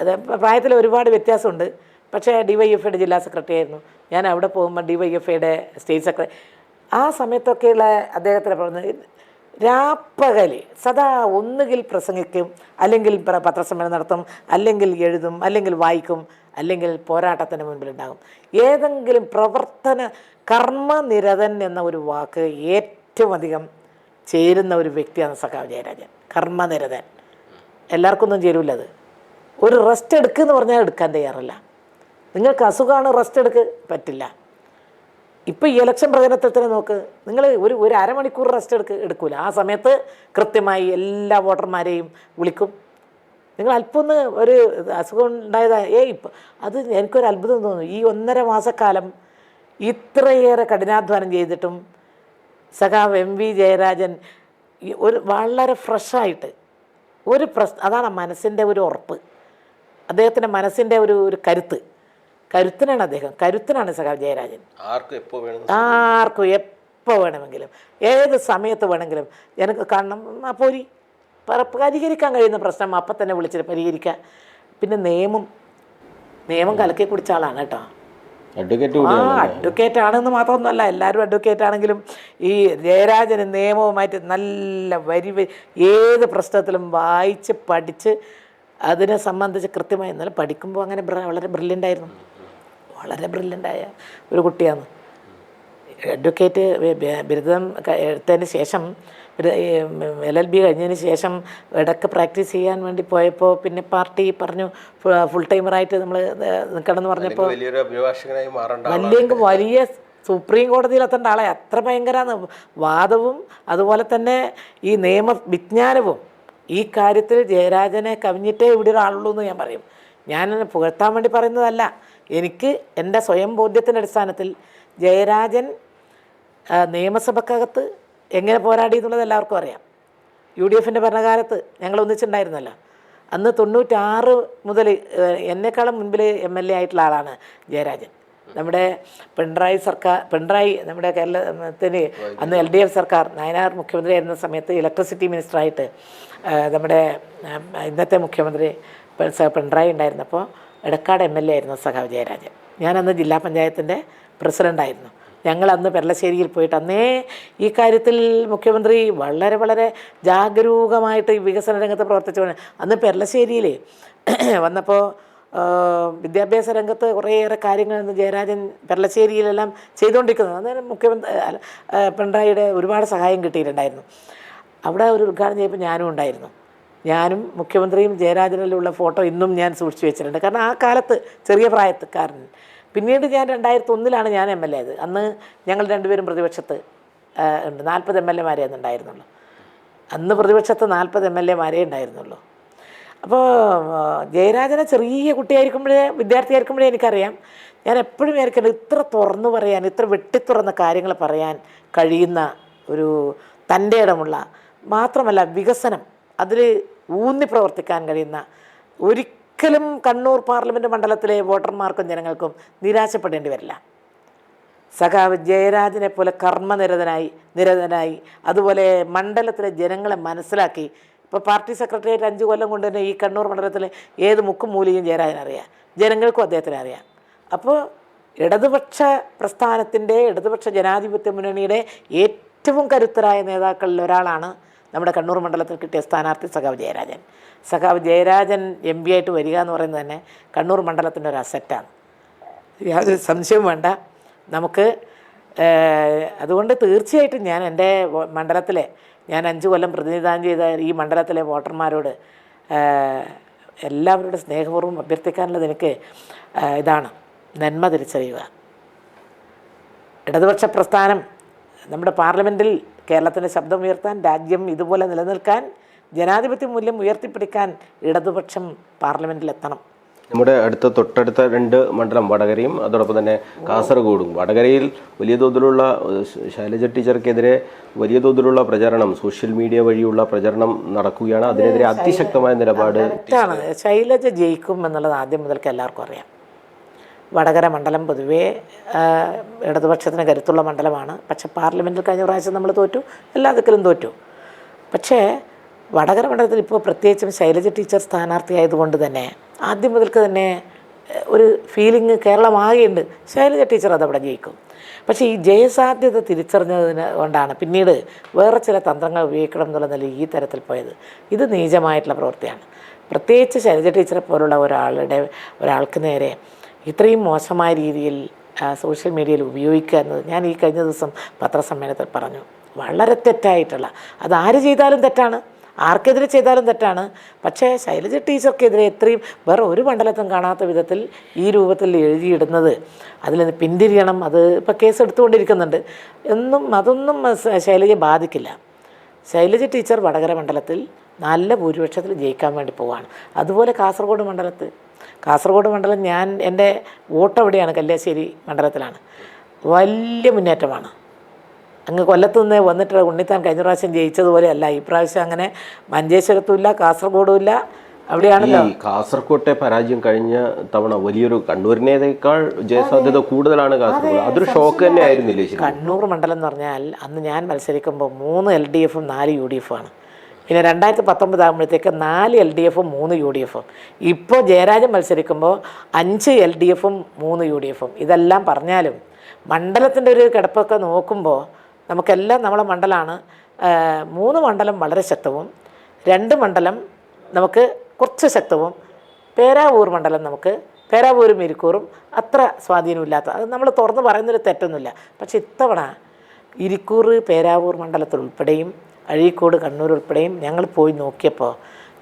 അത് പ്രായത്തിൽ ഒരുപാട് വ്യത്യാസമുണ്ട്. പക്ഷേ DYFIയുടെ ജില്ലാ സെക്രട്ടറി ആയിരുന്നു ഞാൻ. അവിടെ പോകുമ്പോൾ DYFIയുടെ സ്റ്റേറ്റ് സെക്രട്ടറി, ആ സമയത്തൊക്കെയുള്ള അദ്ദേഹത്തിൻ്റെ പ്രവർത്തനം രാപ്പകൽ സദാ ഒന്നുകിൽ പ്രസംഗിക്കും, അല്ലെങ്കിൽ പത്രസമ്മേളനം നടത്തും, അല്ലെങ്കിൽ എഴുതും, അല്ലെങ്കിൽ വായിക്കും, അല്ലെങ്കിൽ പോരാട്ടത്തിന് മുൻപിലുണ്ടാകും. ഏതെങ്കിലും കർമ്മനിരതൻ എന്ന ഒരു വാക്ക് ഏറ്റവും അധികം ചേരുന്ന ഒരു വ്യക്തിയാണ് സഖാവ് ജയരാജൻ. കർമ്മനിരതൻ എല്ലാവർക്കും ഒന്നും ചേരൂല. അത് ഒരു റെസ്റ്റ് എടുക്കുമെന്ന് പറഞ്ഞാൽ എടുക്കാൻ തയ്യാറല്ല. നിങ്ങൾക്ക് അസുഖമാണ്, റെസ്റ്റ് പറ്റില്ല. ഇപ്പോൾ ഈ ഇലക്ഷൻ പ്രചരണത്തിൽ തന്നെ നോക്ക്, നിങ്ങൾ ഒരു അരമണിക്കൂർ റെസ്റ്റ് എടുക്കൂല. ആ സമയത്ത് കൃത്യമായി എല്ലാ വോട്ടർമാരെയും വിളിക്കും. നിങ്ങൾ അല്പം ഒരു അസുഖം ഉണ്ടായതാ ഇപ്പം അത് എനിക്കൊരു അത്ഭുതം തോന്നുന്നു. ഈ 1.5 മാസക്കാലം ഇത്രയേറെ കഠിനാധ്വാനം ചെയ്തിട്ടും സഖാവ് MV ജയരാജൻ വളരെ ഫ്രഷായിട്ട് അതാണ് മനസ്സിൻ്റെ ഒരു ഉറപ്പ്, അദ്ദേഹത്തിൻ്റെ മനസ്സിൻ്റെ ഒരു കരുത്തിനാണ് അദ്ദേഹം, കരുത്തിനാണ് സഖാവ് ജയരാജൻ. ആർക്കും എപ്പോൾ വേണമെങ്കിലും ഏത് സമയത്ത് വേണമെങ്കിലും എനിക്ക് കാണണം, അപ്പോൾ പരിഹരിക്കാൻ കഴിയുന്ന പ്രശ്നം അപ്പം തന്നെ വിളിച്ചിട്ട് പരിഹരിക്കുക. പിന്നെ നിയമം കലക്കി കുടിച്ച ആളാണ് കേട്ടോ. അഡ്വക്കേറ്റ് ആണെന്ന് മാത്രമൊന്നുമല്ല, എല്ലാവരും അഡ്വക്കേറ്റ് ആണെങ്കിലും ഈ ജയരാജന് നിയമവുമായിട്ട് നല്ല ഏത് പ്രശ്നത്തിലും വായിച്ച് പഠിച്ച് അതിനെ സംബന്ധിച്ച് കൃത്യമായി, എന്നാലും പഠിക്കുമ്പോൾ അങ്ങനെ വളരെ ബ്രില്യൻ്റായിരുന്നു, വളരെ ബ്രില്യൻ്റായ ഒരു കുട്ടിയാണ്. അഡ്വക്കേറ്റ് ബിരുദം എടുത്തതിന് ശേഷം, LLB കഴിഞ്ഞതിന് ശേഷം ഇടയ്ക്ക് പ്രാക്ടീസ് ചെയ്യാൻ വേണ്ടി പോയപ്പോൾ പിന്നെ പാർട്ടി പറഞ്ഞു ഫുൾ ടൈമറായിട്ട് നമ്മൾ നിൽക്കണമെന്ന് പറഞ്ഞപ്പോൾ വലിയ സുപ്രീം കോടതിയിലെത്തേണ്ട ആളെ അത്ര ഭയങ്കരമാണ് വാദവും അതുപോലെ തന്നെ ഈ നിയമവിജ്ഞാനവും. ഈ കാര്യത്തിൽ ജയരാജനെ കവിഞ്ഞിട്ടേ ഇവിടെ ഒരാളുള്ളൂ എന്ന് ഞാൻ പറയും. ഞാൻ പുകഴ്ത്താൻ വേണ്ടി പറയുന്നതല്ല, എനിക്ക് എൻ്റെ സ്വയം ബോധ്യത്തിൻ്റെ അടിസ്ഥാനത്തിൽ ജയരാജൻ നിയമസഭക്കകത്ത് എങ്ങനെ പോരാടി എന്നുള്ളത് എല്ലാവർക്കും അറിയാം. UDFൻ്റെ ഭരണകാലത്ത് ഞങ്ങൾ ഒന്നിച്ചുണ്ടായിരുന്നല്ലോ. അന്ന് 96 മുതൽ എന്നെക്കാളും മുൻപിൽ MLA ആയിട്ടുള്ള ആളാണ് ജയരാജൻ. നമ്മുടെ പിണറായി നമ്മുടെ കേരളത്തിന് അന്ന് LDF സർക്കാർ, നായനാർ മുഖ്യമന്ത്രി ആയിരുന്ന സമയത്ത് ഇലക്ട്രിസിറ്റി മിനിസ്റ്ററായിട്ട് നമ്മുടെ ഇന്നത്തെ മുഖ്യമന്ത്രി പിണറായി ഉണ്ടായിരുന്നപ്പോൾ എടക്കാട് MLA ആയിരുന്നു സഖാവ് ജയരാജൻ. ഞാനന്ന് ജില്ലാ പഞ്ചായത്തിൻ്റെ പ്രസിഡൻ്റായിരുന്നു. ഞങ്ങളന്ന് പെരളശ്ശേരിയിൽ പോയിട്ട് അന്നേ ഈ കാര്യത്തിൽ മുഖ്യമന്ത്രി വളരെ വളരെ ജാഗരൂകമായിട്ട് ഈ വികസന രംഗത്ത് പ്രവർത്തിച്ചു. അന്ന് പെരളശ്ശേരിയിൽ വന്നപ്പോൾ വിദ്യാഭ്യാസ രംഗത്ത് കുറേയേറെ കാര്യങ്ങൾ ജയരാജൻ പെരളശ്ശേരിയിലെല്ലാം ചെയ്തുകൊണ്ടിരിക്കുന്നത്. അന്നേരം പിണറായിയുടെ ഒരുപാട് സഹായം കിട്ടിയിട്ടുണ്ടായിരുന്നു. അവിടെ ഒരു ഉദ്ഘാടനം ചെയ്യുമ്പോൾ ഞാനും ഉണ്ടായിരുന്നു. ഞാനും മുഖ്യമന്ത്രിയും ജയരാജനിലുള്ള ഫോട്ടോ ഇന്നും ഞാൻ സൂക്ഷിച്ചു വെച്ചിട്ടുണ്ട്. കാരണം ആ കാലത്ത് ചെറിയ പ്രായക്കാരൻ. പിന്നീട് ഞാൻ 2001 ഞാൻ MLA ആയത്. അന്ന് ഞങ്ങൾ രണ്ടുപേരും പ്രതിപക്ഷത്ത് ഉണ്ട്. 40 MLA ഉണ്ടായിരുന്നുള്ളൂ. അന്ന് പ്രതിപക്ഷത്ത് 40 MLA ഉണ്ടായിരുന്നുള്ളൂ. അപ്പോൾ ജയരാജനെ ചെറിയ വിദ്യാർത്ഥി ആയിരിക്കുമ്പോഴേ എനിക്കറിയാം. ഞാൻ എപ്പോഴും വിചാരിക്കുന്നത് ഇത്ര തുറന്നു പറയാൻ, ഇത്ര വെട്ടിത്തുറന്ന കാര്യങ്ങൾ പറയാൻ കഴിയുന്ന ഒരു തൻ്റെ ഇടമുള്ള, മാത്രമല്ല വികസനം അതിൽ ഊന്നി പ്രവർത്തിക്കാൻ കഴിയുന്ന, ഒരിക്കലും കണ്ണൂർ പാർലമെൻറ്റ് മണ്ഡലത്തിലെ വോട്ടർമാർക്കും ജനങ്ങൾക്കും നിരാശപ്പെടേണ്ടി വരില്ല. സഖാവ് ജയരാജനെ പോലെ കർമ്മനിരതനായി അതുപോലെ മണ്ഡലത്തിലെ ജനങ്ങളെ മനസ്സിലാക്കി. ഇപ്പോൾ പാർട്ടി സെക്രട്ടറിയേറ്റ് 5 കൊല്ലം കൊണ്ട് തന്നെ ഈ കണ്ണൂർ മണ്ഡലത്തിലെ ഏത് മുക്കും മൂലയും ജയരാജനറിയാം, ജനങ്ങൾക്കും അദ്ദേഹത്തിന് അറിയാം. അപ്പോൾ ഇടതുപക്ഷ പ്രസ്ഥാനത്തിൻ്റെ, ഇടതുപക്ഷ ജനാധിപത്യ മുന്നണിയുടെ ഏറ്റവും കരുത്തരായ നേതാക്കളിൽ ഒരാളാണ് നമ്മുടെ കണ്ണൂർ മണ്ഡലത്തിൽ കിട്ടിയ സ്ഥാനാർത്ഥി സഖാവ് ജയരാജൻ. സഖാവ് ജയരാജൻ MP ആയിട്ട് വരിക എന്ന് പറയുന്നത് തന്നെ കണ്ണൂർ മണ്ഡലത്തിൻ്റെ ഒരു അസറ്റാണ്, യാതൊരു സംശയവും വേണ്ട നമുക്ക്. അതുകൊണ്ട് തീർച്ചയായിട്ടും ഞാൻ എൻ്റെ മണ്ഡലത്തിലെ, ഞാൻ 5 കൊല്ലം പ്രതിനിധാനം ചെയ്ത ഈ മണ്ഡലത്തിലെ വോട്ടർമാരോട് എല്ലാവരുടെ സ്നേഹപൂർവ്വം അഭ്യർത്ഥിക്കാനുള്ളത് എനിക്ക് ഇതാണ്: നന്മ തിരിച്ചറിയുക. ഇടതുപക്ഷ പ്രസ്ഥാനം നമ്മുടെ പാർലമെൻറ്റിൽ കേരളത്തിൻ്റെ ശബ്ദം ഉയർത്താൻ, രാജ്യം ഇതുപോലെ നിലനിൽക്കാൻ, ജനാധിപത്യ മൂല്യം ഉയർത്തിപ്പിടിക്കാൻ ഇടതുപക്ഷം പാർലമെൻറ്റിലെത്തണം. നമ്മുടെ തൊട്ടടുത്ത 2 മണ്ഡലം വടകരയും അതോടൊപ്പം തന്നെ കാസർഗോഡും. വടകരയിൽ വലിയ തോതിലുള്ള ശൈലജ ടീച്ചർക്കെതിരെ വലിയ തോതിലുള്ള പ്രചരണം, സോഷ്യൽ മീഡിയ വഴിയുള്ള പ്രചരണം നടക്കുകയാണ്. അതിനെതിരെ അതിശക്തമായ നിലപാട്. ശൈലജ ജയിക്കും എന്നുള്ളത് ആദ്യം മുതൽക്ക് എല്ലാവർക്കും അറിയാം. വടകര മണ്ഡലം പൊതുവേ ഇടതുപക്ഷത്തിന് കരുത്തുള്ള മണ്ഡലമാണ്. പക്ഷെ പാർലമെൻറ്റിൽ കഴിഞ്ഞ പ്രാവശ്യം നമ്മൾ തോറ്റു, എല്ലാ ദിക്കിലും തോറ്റു. പക്ഷേ വടകര മണ്ഡലത്തിൽ ഇപ്പോൾ പ്രത്യേകിച്ചും ശൈലജ ടീച്ചർ സ്ഥാനാർത്ഥിയായതുകൊണ്ട് തന്നെ ആദ്യം മുതൽക്ക് തന്നെ ഒരു ഫീലിംഗ് കേരളമാകെയുണ്ട്, ശൈലജ ടീച്ചർ അതവിടെ ജയിക്കും. പക്ഷേ ഈ ജയസാധ്യത തിരിച്ചറിഞ്ഞതിന് കൊണ്ടാണ് പിന്നീട് വേറെ ചില തന്ത്രങ്ങൾ ഉപയോഗിക്കണം എന്നുള്ള നിലയിൽ ഈ തരത്തിൽ പോയത്. ഇത് നീചമായിട്ടുള്ള പ്രവൃത്തിയാണ്. പ്രത്യേകിച്ച് ശൈലജ ടീച്ചറെ പോലുള്ള ഒരാൾക്ക് നേരെ ഇത്രയും മോശമായ രീതിയിൽ സോഷ്യൽ മീഡിയയിൽ ഉപയോഗിക്കുക എന്നത് ഞാൻ ഈ കഴിഞ്ഞ ദിവസം പത്രസമ്മേളനത്തിൽ പറഞ്ഞു. വളരെ തെറ്റായിട്ടുള്ള, അത് ആര് ചെയ്താലും തെറ്റാണ്, ആർക്കെതിരെ ചെയ്താലും തെറ്റാണ്. പക്ഷേ ശൈലജ ടീച്ചർക്കെതിരെ ഇത്രയും വേറെ ഒരു മണ്ഡലത്തും കാണാത്ത വിധത്തിൽ ഈ രൂപത്തിൽ എഴുതിയിടുന്നത്, അതിൽ നിന്ന് പിന്തിരിയണം, അത് ഇപ്പോൾ കേസ് എടുത്തുകൊണ്ടിരിക്കുന്നുണ്ട് അതൊന്നും ശൈലജയെ ബാധിക്കില്ല. ശൈലജ ടീച്ചർ വടകര മണ്ഡലത്തിൽ നല്ല ഭൂരിപക്ഷത്തിൽ ജയിക്കാൻ വേണ്ടി പോവുകയാണ്. അതുപോലെ കാസർഗോഡ് മണ്ഡലം എൻ്റെ വോട്ട് എവിടെയാണ്, കല്യാശ്ശേരി മണ്ഡലത്തിലാണ്. വലിയ മുന്നേറ്റമാണ്. അങ്ങ് കൊല്ലത്ത് നിന്ന് വന്നിട്ട് ഉണ്ണിത്താൻ കഴിഞ്ഞ പ്രാവശ്യം ജയിച്ചതുപോലെയല്ല ഈ പ്രാവശ്യം. അങ്ങനെ മഞ്ചേശ്വരത്തും ഇല്ല, കാസർഗോഡും ഇല്ല, അവിടെയാണല്ലോ. ഈ കാസർകോട്ടെ പരാജയം കഴിഞ്ഞ തവണ വലിയൊരു കണ്ണൂരിനേക്കാൾ ജയസാധ്യത കൂടുതലാണ് കാസർഗോഡ്. അതൊരു ഷോക്ക് തന്നെ ആയിരുന്നില്ലേ? കണ്ണൂർ മണ്ഡലം എന്ന് പറഞ്ഞാൽ അന്ന് ഞാൻ മത്സരിക്കുമ്പോൾ 3 LDFും 4 UDF ആണ്. പിന്നെ 2019 ആകുമ്പോഴത്തേക്ക് 4 LDFും 3 UDFും. ഇപ്പോൾ ജയരാജൻ മത്സരിക്കുമ്പോൾ 5 LDFും 3 UDFും. ഇതെല്ലാം പറഞ്ഞാലും മണ്ഡലത്തിൻ്റെ ഒരു കിടപ്പൊക്കെ നോക്കുമ്പോൾ നമുക്കെല്ലാം നമ്മളെ മണ്ഡലമാണ്. 3 മണ്ഡലം വളരെ ശക്തവും, 2 മണ്ഡലം നമുക്ക് കുറച്ച് ശക്തവും, പേരാവൂർ മണ്ഡലം നമുക്ക് പേരാവൂരും ഇരിക്കൂറും അത്ര സ്വാധീനമില്ലാത്ത, അത് നമ്മൾ തുറന്ന് പറയുന്നൊരു തെറ്റൊന്നുമില്ല. പക്ഷെ ഇത്തവണ ഇരിക്കൂർ പേരാവൂർ മണ്ഡലത്തിലുൾപ്പെടെയും അഴീക്കോട് കണ്ണൂർ ഉൾപ്പെടെയും ഞങ്ങൾ പോയി നോക്കിയപ്പോൾ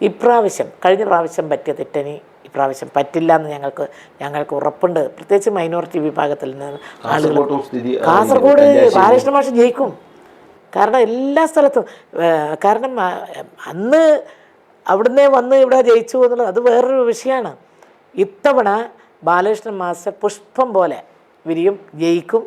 ഇപ്രാവശ്യം കഴിഞ്ഞ പ്രാവശ്യം പറ്റിയ തെറ്റനി ഇപ്രാവശ്യം പറ്റില്ല എന്ന് ഞങ്ങൾക്ക് ഉറപ്പുണ്ട്. പ്രത്യേകിച്ച് മൈനോറിറ്റി വിഭാഗത്തിൽ നിന്ന് ആളുകൾ. കാസർഗോഡ് ബാലകൃഷ്ണ മാഷ് ജയിക്കും. കാരണം എല്ലാ സ്ഥലത്തും, കാരണം അന്ന് അവിടുന്ന് വന്ന് ഇവിടെ ജയിച്ചു എന്നുള്ളത് അത് വേറൊരു വിഷയമാണ്. ഇത്തവണ ബാലകൃഷ്ണൻ മാസ്റ്റർ പുഷ്പം പോലെ വിരിയും, ജയിക്കും.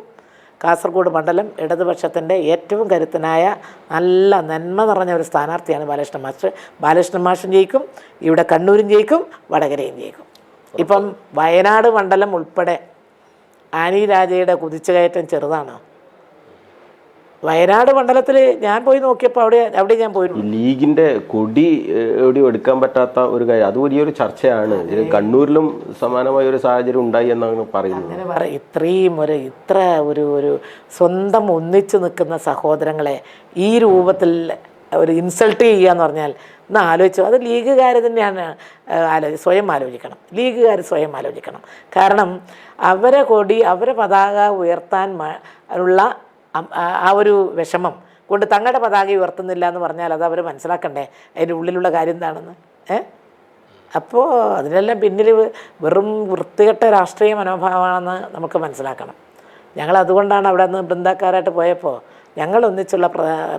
കാസർഗോഡ് മണ്ഡലം ഇടതുപക്ഷത്തിൻ്റെ ഏറ്റവും കരുത്തനായ നല്ല നന്മ നിറഞ്ഞ ഒരു സ്ഥാനാർത്ഥിയാണ് ബാലകൃഷ്ണൻ മാസ്റ്റർ. ബാലകൃഷ്ണൻ മാഷും ജയിക്കും, ഇവിടെ കണ്ണൂരും ജയിക്കും, വടകരയും ജയിക്കും. ഇപ്പം വയനാട് മണ്ഡലം ഉൾപ്പെടെ ആനി രാജയുടെ കുതിച്ചുകയറ്റം ചെറുതാണോ? വയനാട് മണ്ഡലത്തിൽ ഞാൻ പോയി നോക്കിയപ്പോൾ അവിടെ ഞാൻ പോയിരുന്നു. ലീഗിന്റെ കൊടി എവിടെയും എടുക്കാൻ പറ്റാത്ത ഒരു കാര്യം, അത് വലിയൊരു ചർച്ചയാണ്. കണ്ണൂരിലും സമാനമായ ഒരു സാഹചര്യം ഉണ്ടായി എന്നാണ് പറയുന്നത്. അങ്ങനെ ഇത്രയും ഇത്ര ഒരു സ്വന്തം ഒന്നിച്ചു നിൽക്കുന്ന സഹോദരങ്ങളെ ഈ രൂപത്തിൽ ഒരു ഇൻസൾട്ട് ചെയ്യുക എന്ന് പറഞ്ഞാൽ ഒന്ന് ആലോചിച്ചു. അത് ലീഗുകാർ തന്നെയാണ് സ്വയം ആലോചിക്കണം. ലീഗുകാർ സ്വയം ആലോചിക്കണം. കാരണം അവരെ കൊടി, അവരെ പതാക ഉയർത്താൻ ഉള്ള ആ ഒരു വിഷമം കൊണ്ട് തങ്ങളുടെ പതാക ഉയർത്തുന്നില്ല എന്ന് പറഞ്ഞാൽ അത് അവർ മനസ്സിലാക്കണ്ടേ അതിൻ്റെ ഉള്ളിലുള്ള കാര്യം എന്താണെന്ന്. അപ്പോൾ അതിനെല്ലാം പിന്നിൽ വെറും വൃത്തികെട്ട രാഷ്ട്രീയ മനോഭാവമാണെന്ന് നമുക്ക് മനസ്സിലാക്കണം. ഞങ്ങൾ അതുകൊണ്ടാണ് അവിടെ നിന്ന് ബൃന്ദക്കാരായിട്ട് പോയപ്പോൾ ഞങ്ങൾ ഒന്നിച്ചുള്ള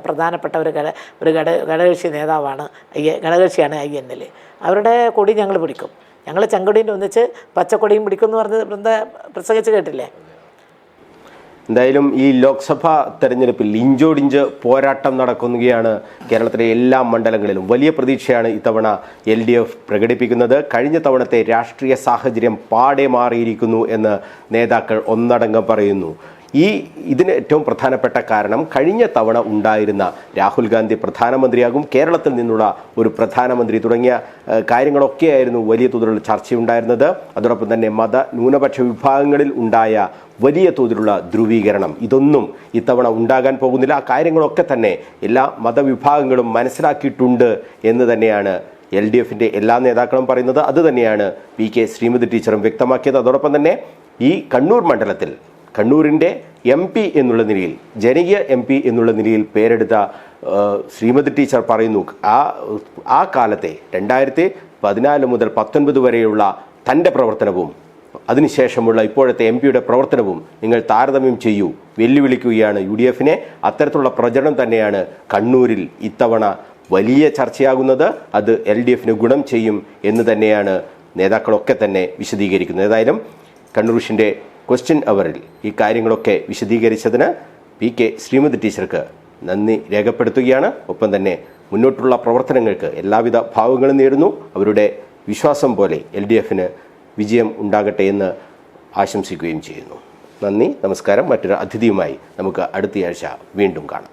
പ്രധാനപ്പെട്ട ഒരു ഘടകകക്ഷി നേതാവാണ് ഘടകകക്ഷിയാണ് INL. അവരുടെ കൊടി ഞങ്ങൾ പിടിക്കും. ഞങ്ങൾ ചെങ്കൊടീൻ്റെ ഒന്നിച്ച് പച്ചക്കൊടിയും പിടിക്കും എന്ന് പറഞ്ഞ് ബൃന്ദ പ്രസംഗിച്ച് കേട്ടില്ലേ? എന്തായാലും ഈ ലോക്സഭാ തെരഞ്ഞെടുപ്പിൽ ഇഞ്ചോടിഞ്ച് പോരാട്ടം നടക്കുകയാണ് കേരളത്തിലെ എല്ലാ മണ്ഡലങ്ങളിലും. വലിയ പ്രതീക്ഷയാണ് ഇത്തവണ LDF പ്രകടിപ്പിക്കുന്നത്. കഴിഞ്ഞ തവണത്തെ രാഷ്ട്രീയ സാഹചര്യം പാടെ മാറിയിരിക്കുന്നു എന്ന് നേതാക്കൾ ഒന്നടങ്കം പറയുന്നു. ഇതിന് ഏറ്റവും പ്രധാനപ്പെട്ട കാരണം കഴിഞ്ഞ തവണ ഉണ്ടായിരുന്ന രാഹുൽ ഗാന്ധി പ്രധാനമന്ത്രിയാകും, കേരളത്തിൽ നിന്നുള്ള ഒരു പ്രധാനമന്ത്രി തുടങ്ങിയ കാര്യങ്ങളൊക്കെയായിരുന്നു വലിയ തോതിലുള്ള ചർച്ചയുണ്ടായിരുന്നത്. അതോടൊപ്പം തന്നെ മത ന്യൂനപക്ഷ വിഭാഗങ്ങളിൽ ഉണ്ടായ വലിയ തോതിലുള്ള ധ്രുവീകരണം, ഇതൊന്നും ഇത്തവണ ഉണ്ടാകാൻ പോകുന്നില്ല. ആ കാര്യങ്ങളൊക്കെ തന്നെ എല്ലാ മതവിഭാഗങ്ങളും മനസ്സിലാക്കിയിട്ടുണ്ട് എന്ന് തന്നെയാണ് LDFിൻ്റെ എല്ലാ നേതാക്കളും പറയുന്നത്. അതുതന്നെയാണ് PK ശ്രീമതി ടീച്ചറും വ്യക്തമാക്കിയത്. അതോടൊപ്പം തന്നെ ഈ കണ്ണൂർ മണ്ഡലത്തിൽ കണ്ണൂരിൻ്റെ MP എന്നുള്ള നിലയിൽ, ജനകീയ MP എന്നുള്ള നിലയിൽ പേരെടുത്ത ശ്രീമതി ടീച്ചർ പറയുന്നു, ആ കാലത്തെ 2014 മുതൽ 19 വരെയുള്ള തൻ്റെ പ്രവർത്തനവും അതിനുശേഷമുള്ള ഇപ്പോഴത്തെ MP-യുടെ പ്രവർത്തനവും നിങ്ങൾ താരതമ്യം ചെയ്യൂ, വെല്ലുവിളിക്കുകയാണ് UDFിനെ. അത്തരത്തിലുള്ള പ്രചരണം തന്നെയാണ് കണ്ണൂരിൽ ഇത്തവണ വലിയ ചർച്ചയാകുന്നത്. അത് LDFിന് ഗുണം ചെയ്യും എന്ന് തന്നെയാണ് നേതാക്കളൊക്കെ തന്നെ വിശദീകരിക്കുന്നത്. ഏതായാലും കണ്ണൂർ വിഷൻ്റെ ക്വസ്റ്റ്യൻ അവറിൽ ഈ കാര്യങ്ങളൊക്കെ വിശദീകരിച്ചതിന് PK ശ്രീമതി ടീച്ചർക്ക് നന്ദി രേഖപ്പെടുത്തുകയാണ്. ഒപ്പം തന്നെ മുന്നോട്ടുള്ള പ്രവർത്തനങ്ങൾക്ക് എല്ലാവിധ ഭാവങ്ങളും നേരുന്നു. അവരുടെ വിശ്വാസം പോലെ LDFിന് വിജയം ഉണ്ടാകട്ടെ എന്ന് ആശംസിക്കുകയും ചെയ്യുന്നു. നന്ദി, നമസ്കാരം. മറ്റൊരു അതിഥിയുമായി നമുക്ക് അടുത്തയാഴ്ച വീണ്ടും കാണാം.